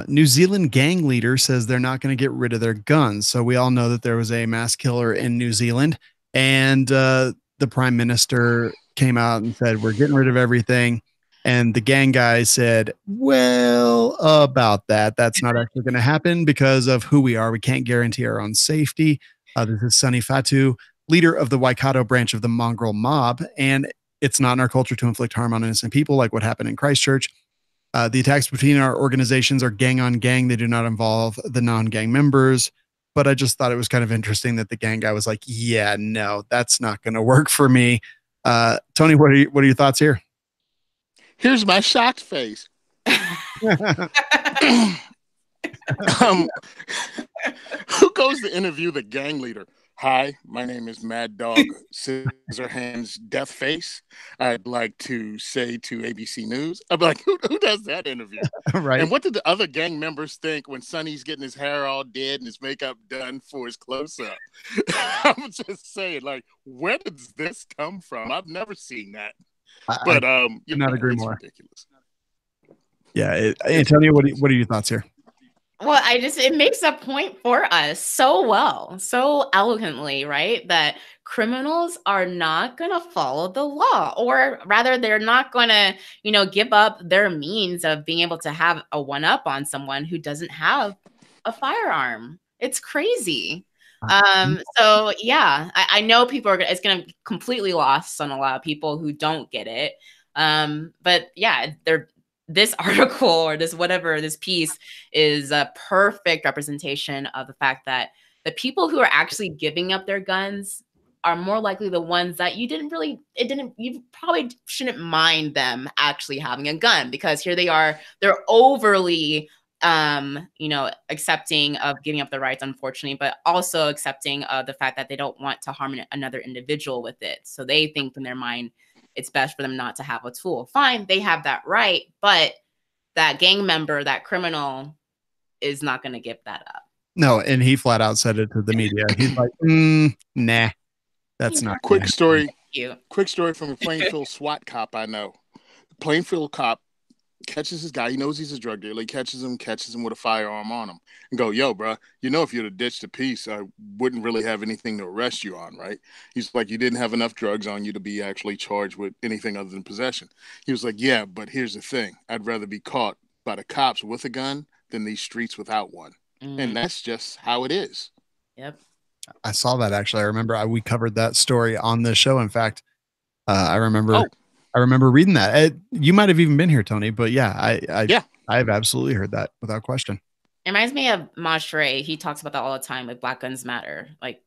New Zealand gang leader says they're not going to get rid of their guns. So we all know that there was a mass killer in New Zealand, and the prime minister came out and said, we're getting rid of everything. And the gang guys said, well, about that's not actually going to happen because of who we are. We can't guarantee our own safety. This is Sunny Fatu, leader of the Waikato branch of the mongrel mob. And it's not in our culture to inflict harm on innocent people like what happened in Christchurch. The attacks between our organizations are gang on gang. They do not involve the non-gang members. But I just thought it was kind of interesting that the gang guy was like, yeah, no, that's not going to work for me. Tony, what are your thoughts here? Here's my shocked face. Who goes to interview the gang leader? Hi, my name is Mad Dog Scissorhands Deathface. I'd like to say to ABC News, I'm like, who does that interview? Right. And what did the other gang members think when Sonny's getting his hair all did and his makeup done for his close-up? I'm just saying, like, where does this come from? I've never seen that. But I cannot agree it's more. ridiculous. Yeah, Antonio, what are your thoughts here? Well, it makes a point for us so well, so eloquently, right? That criminals are not going to follow the law, or rather, they're not going to, give up their means of being able to have a one up on someone who doesn't have a firearm. It's crazy. So yeah, I know it's going to completely lost on a lot of people who don't get it. But yeah, this article or this piece is a perfect representation of the fact that the people who are actually giving up their guns are more likely the ones that you probably shouldn't mind them actually having a gun, because here they are, they're overly accepting of giving up their rights, unfortunately, but also accepting of the fact that they don't want to harm another individual with it. So they think in their mind it's best for them not to have a tool. Fine, they have that right, but that gang member, that criminal, is not going to give that up. No, and he flat out said it to the media. He's like, nah, that's not. Quick story from a Plainfield SWAT cop I know. Plainfield cop catches this guy. He knows he's a drug dealer. He catches him with a firearm on him and go, yo, bro, if you'd have ditched the piece, I wouldn't really have anything to arrest you on, right? He's like, you didn't have enough drugs on you to be actually charged with anything other than possession. He was like, yeah, but here's the thing. I'd rather be caught by the cops with a gun than these streets without one. And that's just how it is. Yep. I saw that, actually. I remember we covered that story on this show. In fact, I remember reading that. You might have even been here, Tony, but yeah, I've absolutely heard that without question. It reminds me of Mashre. He talks about that all the time with Black Guns Matter. Like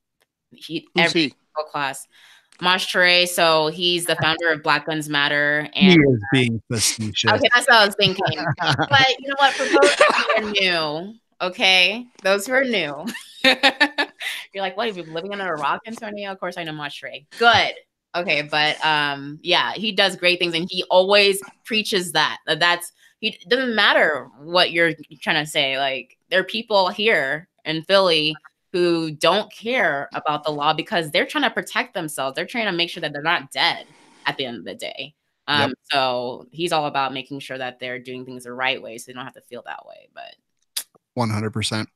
every class. Mashre, so he's the founder of Black Guns Matter. And he is being facetious. Okay, that's what I was thinking. But you know what? For those who are new, okay? Those who are new. You're like, what? Have you been living under a rock, Antonio? Of course I know Mashre. Good. Okay, but yeah, he does great things, and he always preaches that. It doesn't matter what you're trying to say. Like, there are people here in Philly who don't care about the law because they're trying to protect themselves. They're trying to make sure that they're not dead at the end of the day. So he's all about making sure that they're doing things the right way, so they don't have to feel that way. But 100%.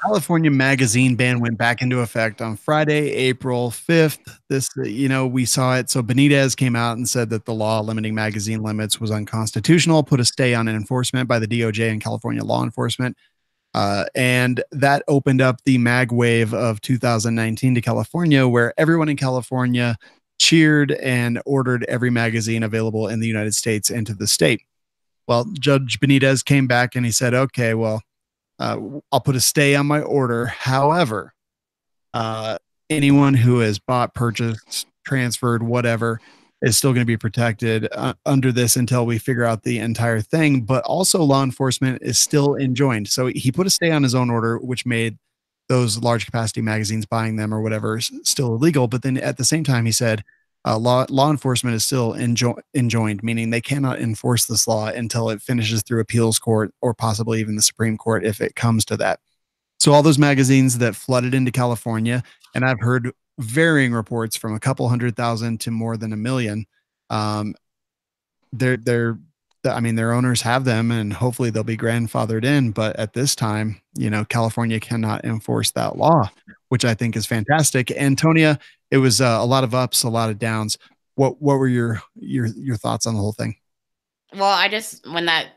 California magazine ban went back into effect on Friday, April 5th. This, we saw it. So Benitez came out and said that the law limiting magazine limits was unconstitutional, put a stay on enforcement by the DOJ and California law enforcement. And that opened up the mag wave of 2019 to California, where everyone in California cheered and ordered every magazine available in the United States into the state. Well, Judge Benitez came back and he said, okay, well, I'll put a stay on my order. However, anyone who has bought, purchased, transferred, whatever, is still going to be protected under this until we figure out the entire thing. But also law enforcement is still enjoined. So he put a stay on his own order, which made those large capacity magazines, buying them or whatever, still illegal. But then at the same time, he said law enforcement is still enjoined, meaning they cannot enforce this law until it finishes through appeals court or possibly even the Supreme Court if it comes to that. So all those magazines that flooded into California, and I've heard varying reports from a couple 100,000 to more than 1 million. Their owners have them, and hopefully they'll be grandfathered in. But at this time, California cannot enforce that law, which I think is fantastic. Antonia, it was a lot of ups, a lot of downs. What were your thoughts on the whole thing? Well, when that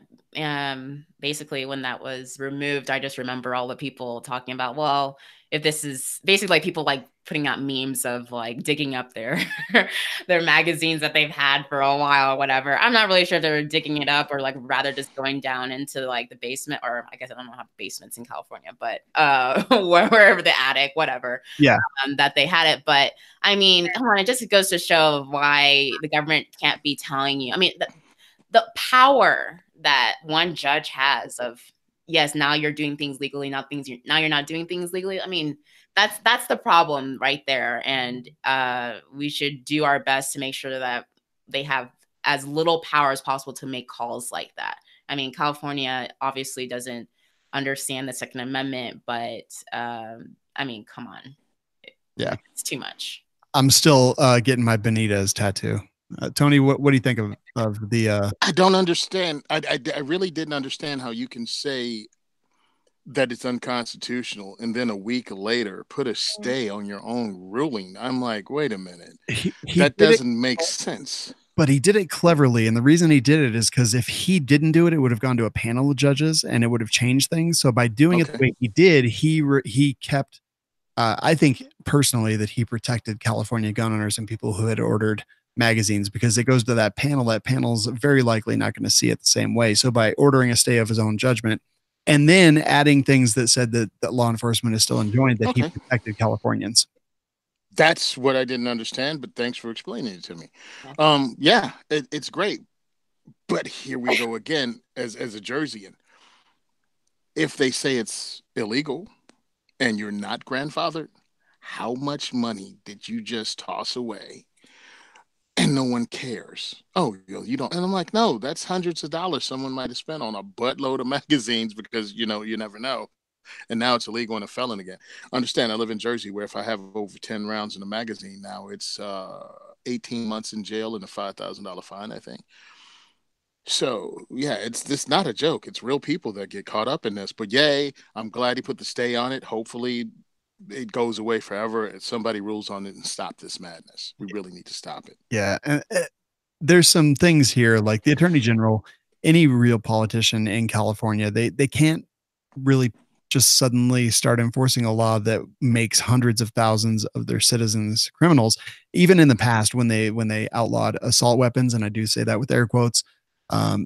was removed, I just remember all the people talking about, well, if this is basically like people like putting out memes of like digging up their magazines that they've had for a while or whatever. I'm not really sure if they were digging it up or like rather just going down into like the basement, or I guess I don't know how basements in California, but wherever, the attic, whatever. Yeah. That they had it. But I mean, come on, it just goes to show why the government can't be telling you. I mean, the power that one judge has of yes, now you're doing things legally, now you're not doing things legally. I mean, that's the problem right there. And we should do our best to make sure that they have as little power as possible to make calls like that. I mean, California obviously doesn't understand the Second Amendment, but I mean, come on. Yeah. It's too much. I'm still getting my Benitez tattoo. Tony, what do you think of the? I don't understand. I really didn't understand how you can say that it's unconstitutional and then a week later put a stay on your own ruling. I'm like, wait a minute, that doesn't make sense. But he did it cleverly, and the reason he did it is because if he didn't do it, it would have gone to a panel of judges, and it would have changed things. So by doing it the way he did, he kept. I think personally that he protected California gun owners and people who had ordered magazines, because it goes to that panel. That panel's very likely not going to see it the same way. So by ordering a stay of his own judgment and then adding things that said that law enforcement is still enjoined, that he protected Californians. That's what I didn't understand, but thanks for explaining it to me. Yeah, it's great. But here we go again as a Jerseyan. If they say it's illegal and you're not grandfathered, how much money did you just toss away? And no one cares. Oh, you don't. And I'm like, no, that's hundreds of dollars someone might have spent on a buttload of magazines because, you never know. And now it's illegal and a felon again. Understand, I live in Jersey, where if I have over 10 rounds in a magazine now, it's 18 months in jail and a $5,000 fine, I think. So, yeah, it's not a joke. It's real people that get caught up in this. But yay, I'm glad he put the stay on it. Hopefully it goes away forever and somebody rules on it and stop this madness. We really need to stop it. Yeah. And there's some things here, like the Attorney General, any real politician in California, they can't really just suddenly start enforcing a law that makes hundreds of thousands of their citizens criminals. Even in the past, when they outlawed assault weapons, and I do say that with air quotes,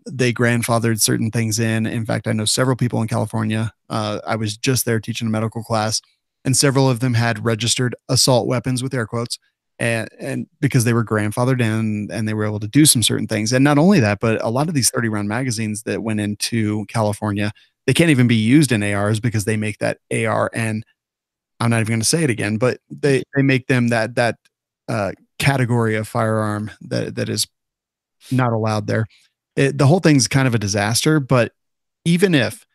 they grandfathered certain things in. In fact, I know several people in California. I was just there teaching a medical class, and several of them had registered assault weapons with air quotes, and because they were grandfathered in and they were able to do some certain things. And not only that, but a lot of these 30-round magazines that went into California, they can't even be used in ARs because they make that AR, and I'm not even going to say it again, but they make them that category of firearm that is not allowed there. The whole thing's kind of a disaster. But even if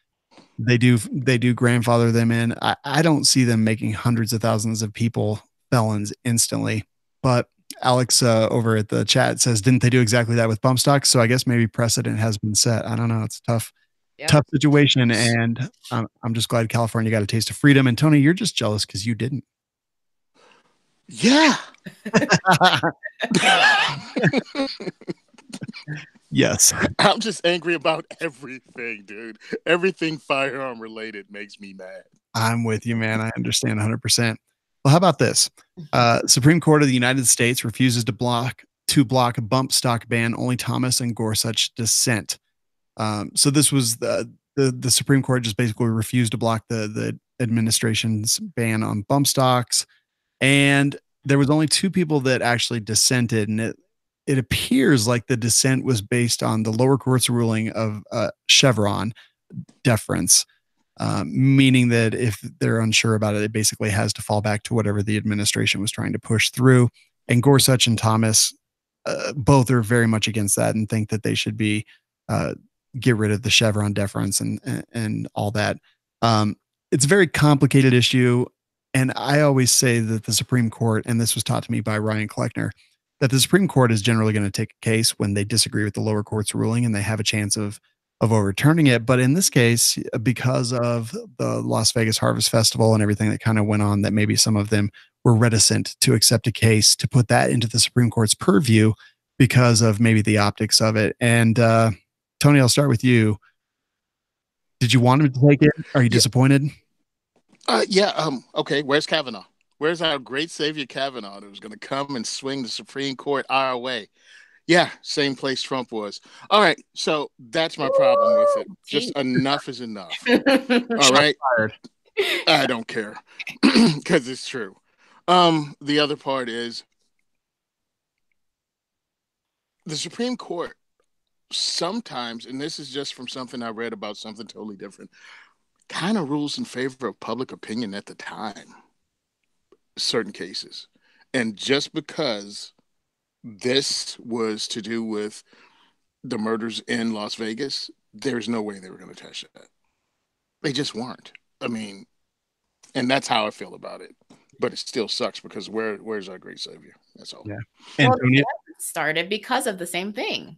they do grandfather them in, I don't see them making hundreds of thousands of people felons instantly. But Alex over at the chat says, didn't they do exactly that with bump stocks? So I guess maybe precedent has been set. I don't know. It's tough situation. And I'm just glad California got a taste of freedom. And Tony, you're just jealous because you didn't. Yeah. Yes. I'm just angry about everything, dude. Everything firearm related makes me mad. I'm with you, man. I understand 100%. Well, how about this? Supreme Court of the United States refuses to block a bump stock ban. Only Thomas and Gorsuch dissent. So this was the Supreme Court just basically refused to block the administration's ban on bump stocks. And there was only two people that actually dissented. And it appears like the dissent was based on the lower court's ruling of Chevron deference, meaning that if they're unsure about it, it basically has to fall back to whatever the administration was trying to push through. And Gorsuch and Thomas both are very much against that and think that they should be get rid of the Chevron deference and all that. It's a very complicated issue. And I always say that the Supreme Court, and this was taught to me by Ryan Kleckner, that the Supreme Court is generally going to take a case when they disagree with the lower court's ruling and they have a chance of overturning it. But in this case, because of the Las Vegas Harvest Festival and everything that kind of went on, that maybe some of them were reticent to accept a case to put that into the Supreme Court's purview because of maybe the optics of it. And Tony, I'll start with you. Did you want him to take it? Are you disappointed? Okay. Where's Kavanaugh? Where's our great savior Kavanaugh that was going to come and swing the Supreme Court our way? Yeah, same place Trump was. All right, so that's my problem with it. Just enough is enough. All right? I don't care because it's true. The other part is the Supreme Court sometimes, and this is just from something I read about something totally different, kind of rules in favor of public opinion at the time, certain cases. And just because this was to do with the murders in Las Vegas, there's no way they were going to touch that. They just weren't. I mean, and that's how I feel about it. But it still sucks because where's our great savior? That's all. Yeah. Well, it started because of the same thing.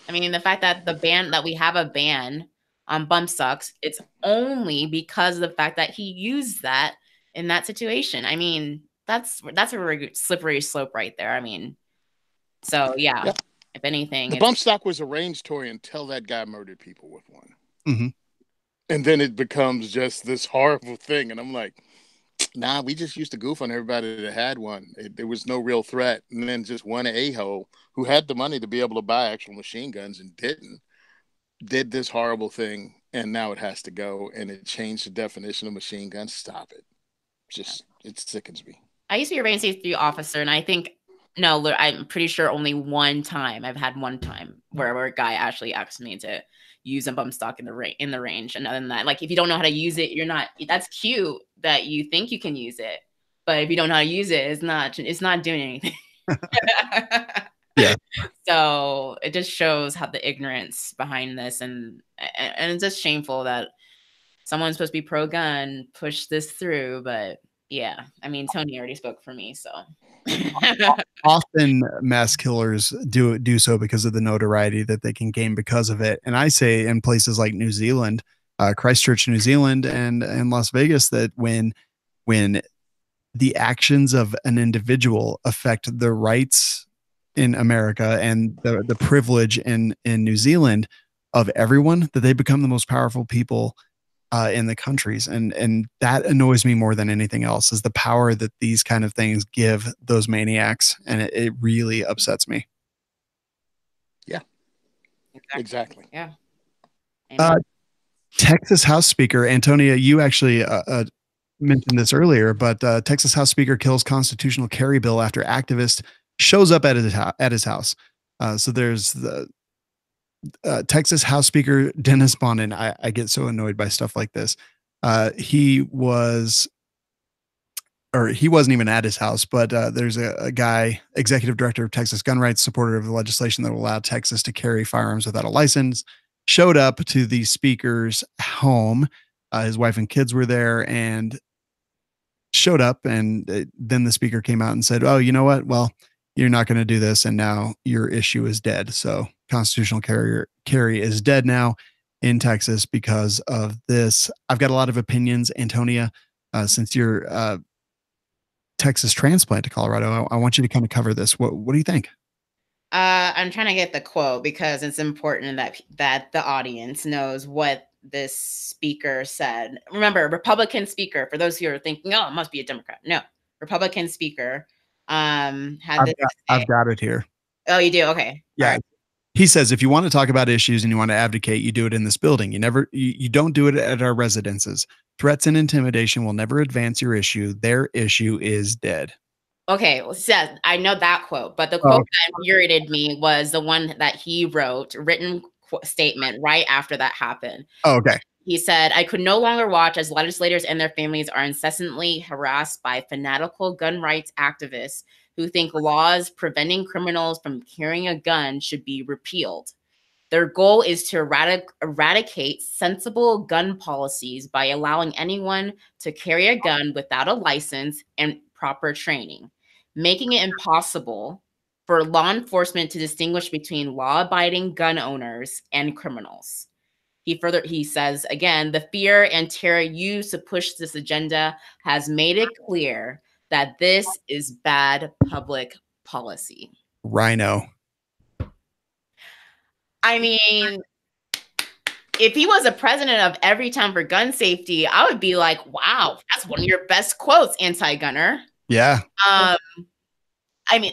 I mean, the fact that we have a ban on bump stocks, it's only because of the fact that he used that in that situation. I mean, that's a really slippery slope right there. I mean, so yeah. If anything, the bump stock was a range toy until that guy murdered people with one. Mm-hmm. And then it becomes just this horrible thing. And I'm like, nah, we just used to goof on everybody that had one. There was no real threat. And then just one a-hole who had the money to be able to buy actual machine guns and did this horrible thing. And now it has to go. And it changed the definition of machine guns. Stop it. It sickens me. I used to be a range safety officer, and I think, no, I'm pretty sure only one time. I've had one time where a guy actually asked me to use a bump stock in the range. And other than that, like, if you don't know how to use it, that's cute that you think you can use it. But if you don't know how to use it, it's not doing anything. Yeah. So it just shows how the ignorance behind this, and it's just shameful that someone's supposed to be pro-gun pushed this through. But yeah, I mean, Tony already spoke for me, so. Often mass killers do so because of the notoriety that they can gain because of it. And I say in places like New Zealand, Christchurch, New Zealand, and Las Vegas, that when the actions of an individual affect the rights in America and the privilege in New Zealand of everyone, that they become the most powerful people in the countries. And that annoys me more than anything else, is the power that these kind of things give those maniacs. And it really upsets me. Yeah, exactly. Yeah. Texas House Speaker, Antonia, you actually mentioned this earlier, but Texas House Speaker kills constitutional carry bill after activist shows up at his house. So there's the Texas House Speaker Dennis Bonnen. I get so annoyed by stuff like this. He wasn't even at his house, but there's a guy, executive director of Texas Gun Rights, supporter of the legislation that will allow Texas to carry firearms without a license, showed up to the speaker's home. His wife and kids were there and showed up. And then the speaker came out and said, oh, you know what? Well, you're not going to do this. And now your issue is dead. So constitutional carry is dead now in Texas because of this. I've got a lot of opinions, Antonia, since you're Texas transplant to Colorado. I want you to kind of cover this. What do you think? I'm trying to get the quote because it's important that the audience knows what this speaker said. Remember, Republican speaker, for those who are thinking, oh, it must be a Democrat. No, Republican speaker. I've got it here. Oh, you do? Okay. Yeah. Right. He says, if you want to talk about issues and you want to advocate, you do it in this building. You don't do it at our residences. Threats and intimidation will never advance your issue. Their issue is dead. Okay, well, Seth, I know that quote, but the quote that infuriated me was the one that he wrote, written statement right after that happened. Oh, okay. He said, I could no longer watch as legislators and their families are incessantly harassed by fanatical gun rights activists who think laws preventing criminals from carrying a gun should be repealed. Their goal is to eradicate sensible gun policies by allowing anyone to carry a gun without a license and proper training, making it impossible for law enforcement to distinguish between law-abiding gun owners and criminals. He says, again, the fear and terror used to push this agenda has made it clear that this is bad public policy. Rhino. I mean, if he was a president of every time for gun safety, I would be like, wow, that's one of your best quotes, anti-gunner. Yeah. I mean,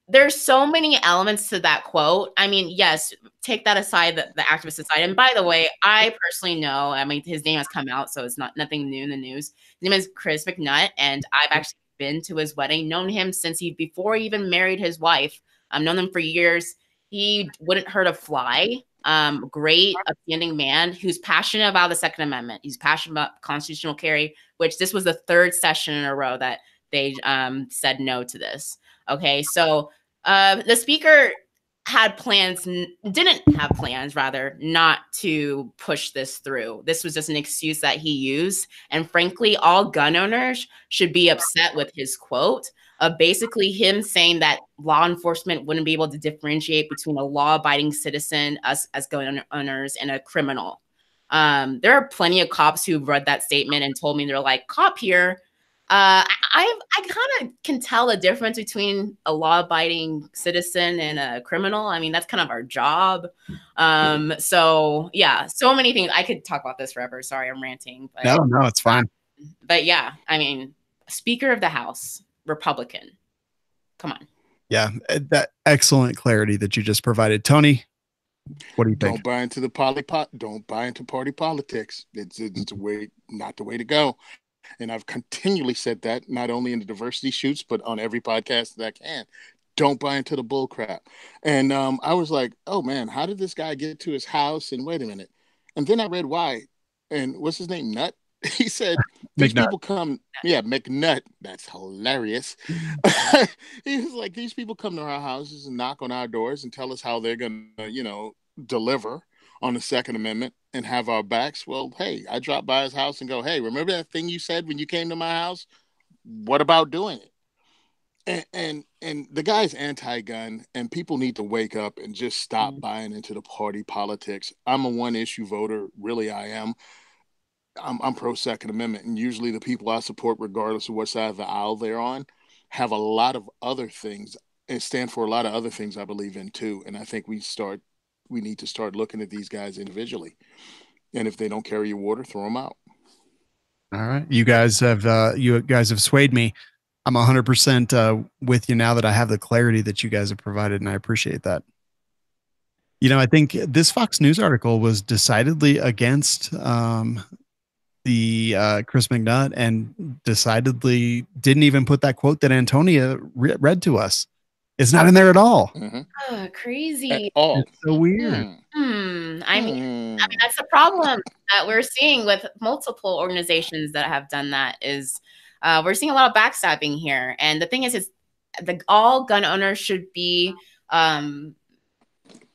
there's so many elements to that quote. I mean, yes, take that aside, the activist aside. And by the way, I personally know, I mean, his name has come out, so it's nothing new in the news. His name is Chris McNutt, and I've actually been to his wedding, known him since before he even married his wife. I've known him for years. He wouldn't hurt a fly. Great, upstanding man who's passionate about the Second Amendment. He's passionate about constitutional carry, which this was the third session in a row that they said no to this. Okay, so the speaker didn't have plans, rather, not to push this through. This was just an excuse that he used. And frankly, all gun owners should be upset with his quote of basically him saying that law enforcement wouldn't be able to differentiate between a law-abiding citizen, us as gun owners, and a criminal. There are plenty of cops who've read that statement and told me, they're like, cop here, I kind of can tell a difference between a law-abiding citizen and a criminal. I mean, that's kind of our job. So yeah, so many things. I could talk about this forever. Sorry, I'm ranting. But, no, it's fine. But yeah, I mean, Speaker of the House, Republican. Come on. Yeah, that excellent clarity that you just provided. Tony, what do you think? Don't buy into Don't buy into party politics. It's the way, not the way to go. And I've continually said that, not only in the diversity shoots, but on every podcast that I can. Don't buy into the bull crap. And I was like, oh man, how did this guy get to his house? And wait a minute. And then I read why. And what's his name? Nut? He said, these people come, McNutt. That's hilarious. He was like, these people come to our houses and knock on our doors and tell us how they're going to, deliver on the Second Amendment and have our backs. Well, hey, I drop by his house and go, hey, remember that thing you said when you came to my house? What about doing it? And the guy's anti-gun, and people need to wake up and just stop buying into the party politics. I'm a one-issue voter. Really, I am. I'm pro Second Amendment, and usually the people I support, regardless of what side of the aisle they're on, have a lot of other things and stand for a lot of other things I believe in too. And I think we need to start looking at these guys individually. And if they don't carry your water, throw them out. All right, you guys have swayed me. I'm 100% with you now that I have the clarity that you guys have provided, and I appreciate that. I think this Fox News article was decidedly against the Chris McNutt, and decidedly didn't even put that quote that Antonia read to us. It's not in there at all. Oh, crazy. It's so weird. I mean, that's the problem that we're seeing with multiple organizations that have done that is we're seeing a lot of backstabbing here. And the thing is all gun owners should be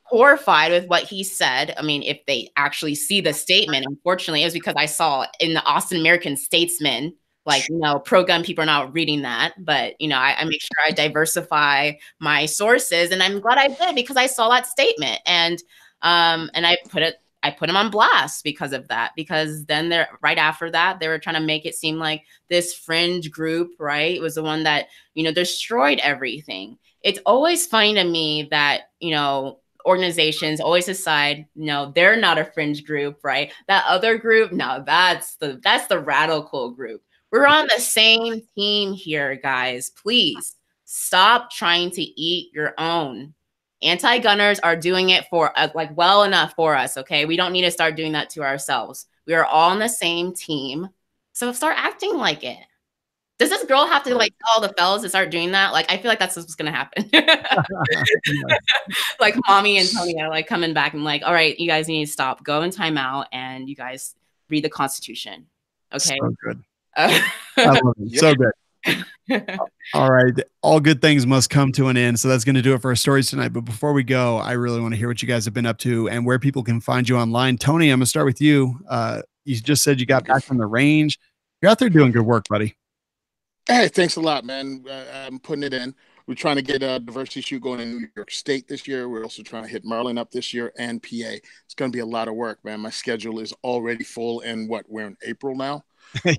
horrified with what he said. I mean, if they actually see the statement, unfortunately, it was because I saw in the Austin American Statesman, pro-gun people are not reading that, but I make sure I diversify my sources, and I'm glad I did because I saw that statement, and I put him on blast because of that, because then right after that, they were trying to make it seem like this fringe group, right? It was the one that, destroyed everything. It's always funny to me that, organizations always decide, no, they're not a fringe group, right? That other group, no, that's the radical group. We're on the same team here, guys. Please stop trying to eat your own. Anti-gunners are doing it for well enough for us, okay? We don't need to start doing that to ourselves. We are all on the same team. So start acting like it. Does this girl have to tell all the fellas to start doing that? I feel like that's what's going to happen. Mommy and Tony are coming back and all right, you guys need to stop, go in timeout, and you guys read the Constitution. Okay. So good. I love it. So good. All right. All good things must come to an end. So that's going to do it for our stories tonight. But before we go, I really want to hear what you guys have been up to and where people can find you online. Tony, I'm going to start with you. You just said you got back from the range. You're out there doing good work, buddy. Hey, thanks a lot, man. I'm putting it in. We're trying to get a diversity shoot going in New York State this year. We're also trying to hit Maryland up this year and PA. It's going to be a lot of work, man. My schedule is already full, and we're in April now.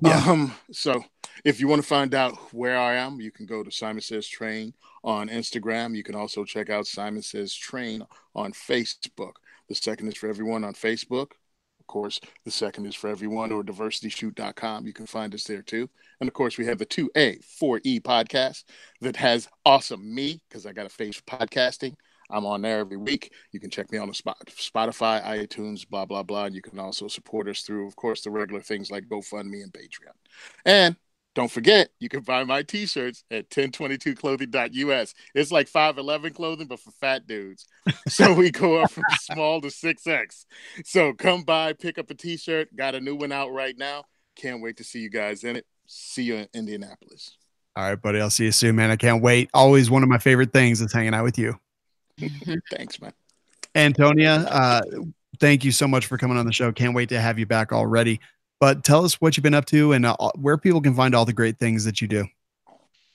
Yeah. So if you want to find out where I am, you can go to Simon Says Train on Instagram. You can also check out Simon Says Train on Facebook. The second is for everyone on Facebook. Of course, the second is for everyone, or diversityshoot.com. You can find us there too. And of course, we have the 2A, 4E podcast that has awesome me, because I got a face for podcasting. I'm on there every week. You can check me on the Spotify, iTunes, blah, blah, blah. And you can also support us through, of course, the regular things like GoFundMe and Patreon. And Don't forget, you can buy my t-shirts at 1022clothing.us. It's like 5'11" clothing, but for fat dudes. So we go up from small to 6X. So come by, pick up a t-shirt. Got a new one out right now. Can't wait to see you guys in it. See you in Indianapolis. All right, buddy. I'll see you soon, man. I can't wait. Always one of my favorite things is hanging out with you. Thanks, man. Antonia, thank you so much for coming on the show. Can't wait to have you back already. But tell us what you've been up to and where people can find all the great things that you do.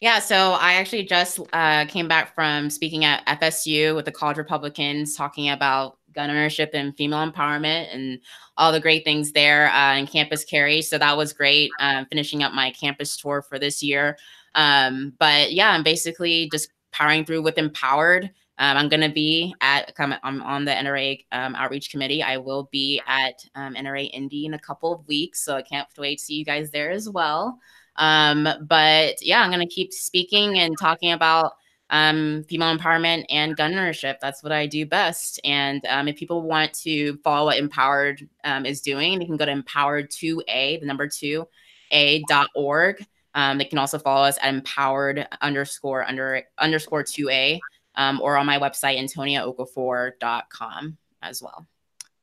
Yeah, so I actually just came back from speaking at FSU with the College Republicans, talking about gun ownership and female empowerment and all the great things there in campus carry. So that was great. Finishing up my campus tour for this year. But yeah, I'm basically just powering through with Empowered. I'm going to be I'm on the NRA outreach committee. I will be at NRA Indy in a couple of weeks. So I can't wait to see you guys there as well. But yeah, I'm going to keep speaking and talking about female empowerment and gun ownership. That's what I do best. And if people want to follow what Empowered is doing, they can go to empowered2a, the number 2a.org. They can also follow us at empowered_2a. Or on my website, antoniaokafor.com as well.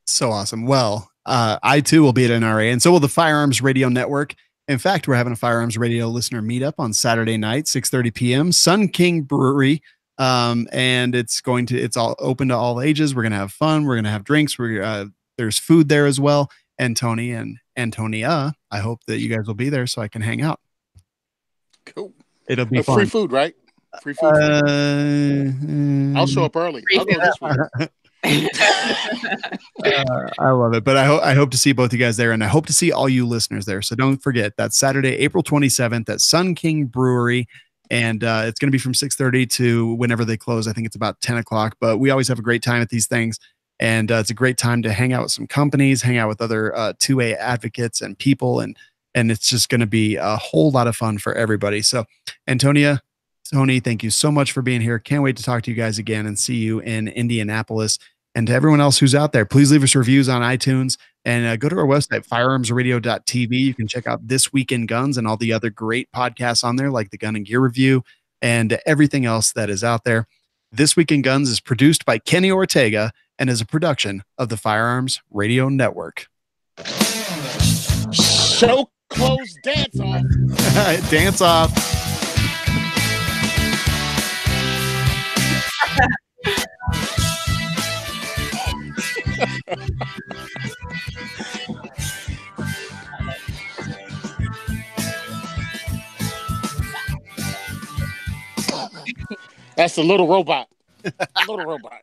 So awesome. Well, I too will be at NRA, and so will the Firearms Radio Network. In fact, we're having a Firearms Radio listener meetup on Saturday night, 6:30 p.m. Sun King Brewery. And it's all open to all ages. We're going to have fun. We're going to have drinks. There's food there as well. And Tony and Antonia, I hope that you guys will be there so I can hang out. Cool. It'll be fun. Free food, right? Free food. I'll show up early. I'll go this week. I love it. But I hope to see both you guys there, and I hope to see all you listeners there. So don't forget, that's Saturday, April 27th at Sun King Brewery. And it's going to be from 6:30 to whenever they close. I think it's about 10 o'clock. But we always have a great time at these things. And it's a great time to hang out with some companies, hang out with other 2A advocates and people. And it's just going to be a whole lot of fun for everybody. So, Antonia, Tony, thank you so much for being here. Can't wait to talk to you guys again and see you in Indianapolis. And to everyone else who's out there, please leave us reviews on iTunes and go to our website, firearmsradio.tv. You can check out This Week in Guns and all the other great podcasts on there, like the Gun and Gear Review and everything else that is out there. This Week in Guns is produced by Kenny Ortega and is a production of the Firearms Radio Network. Show close, dance off. Dance off. That's a little robot. Little robot.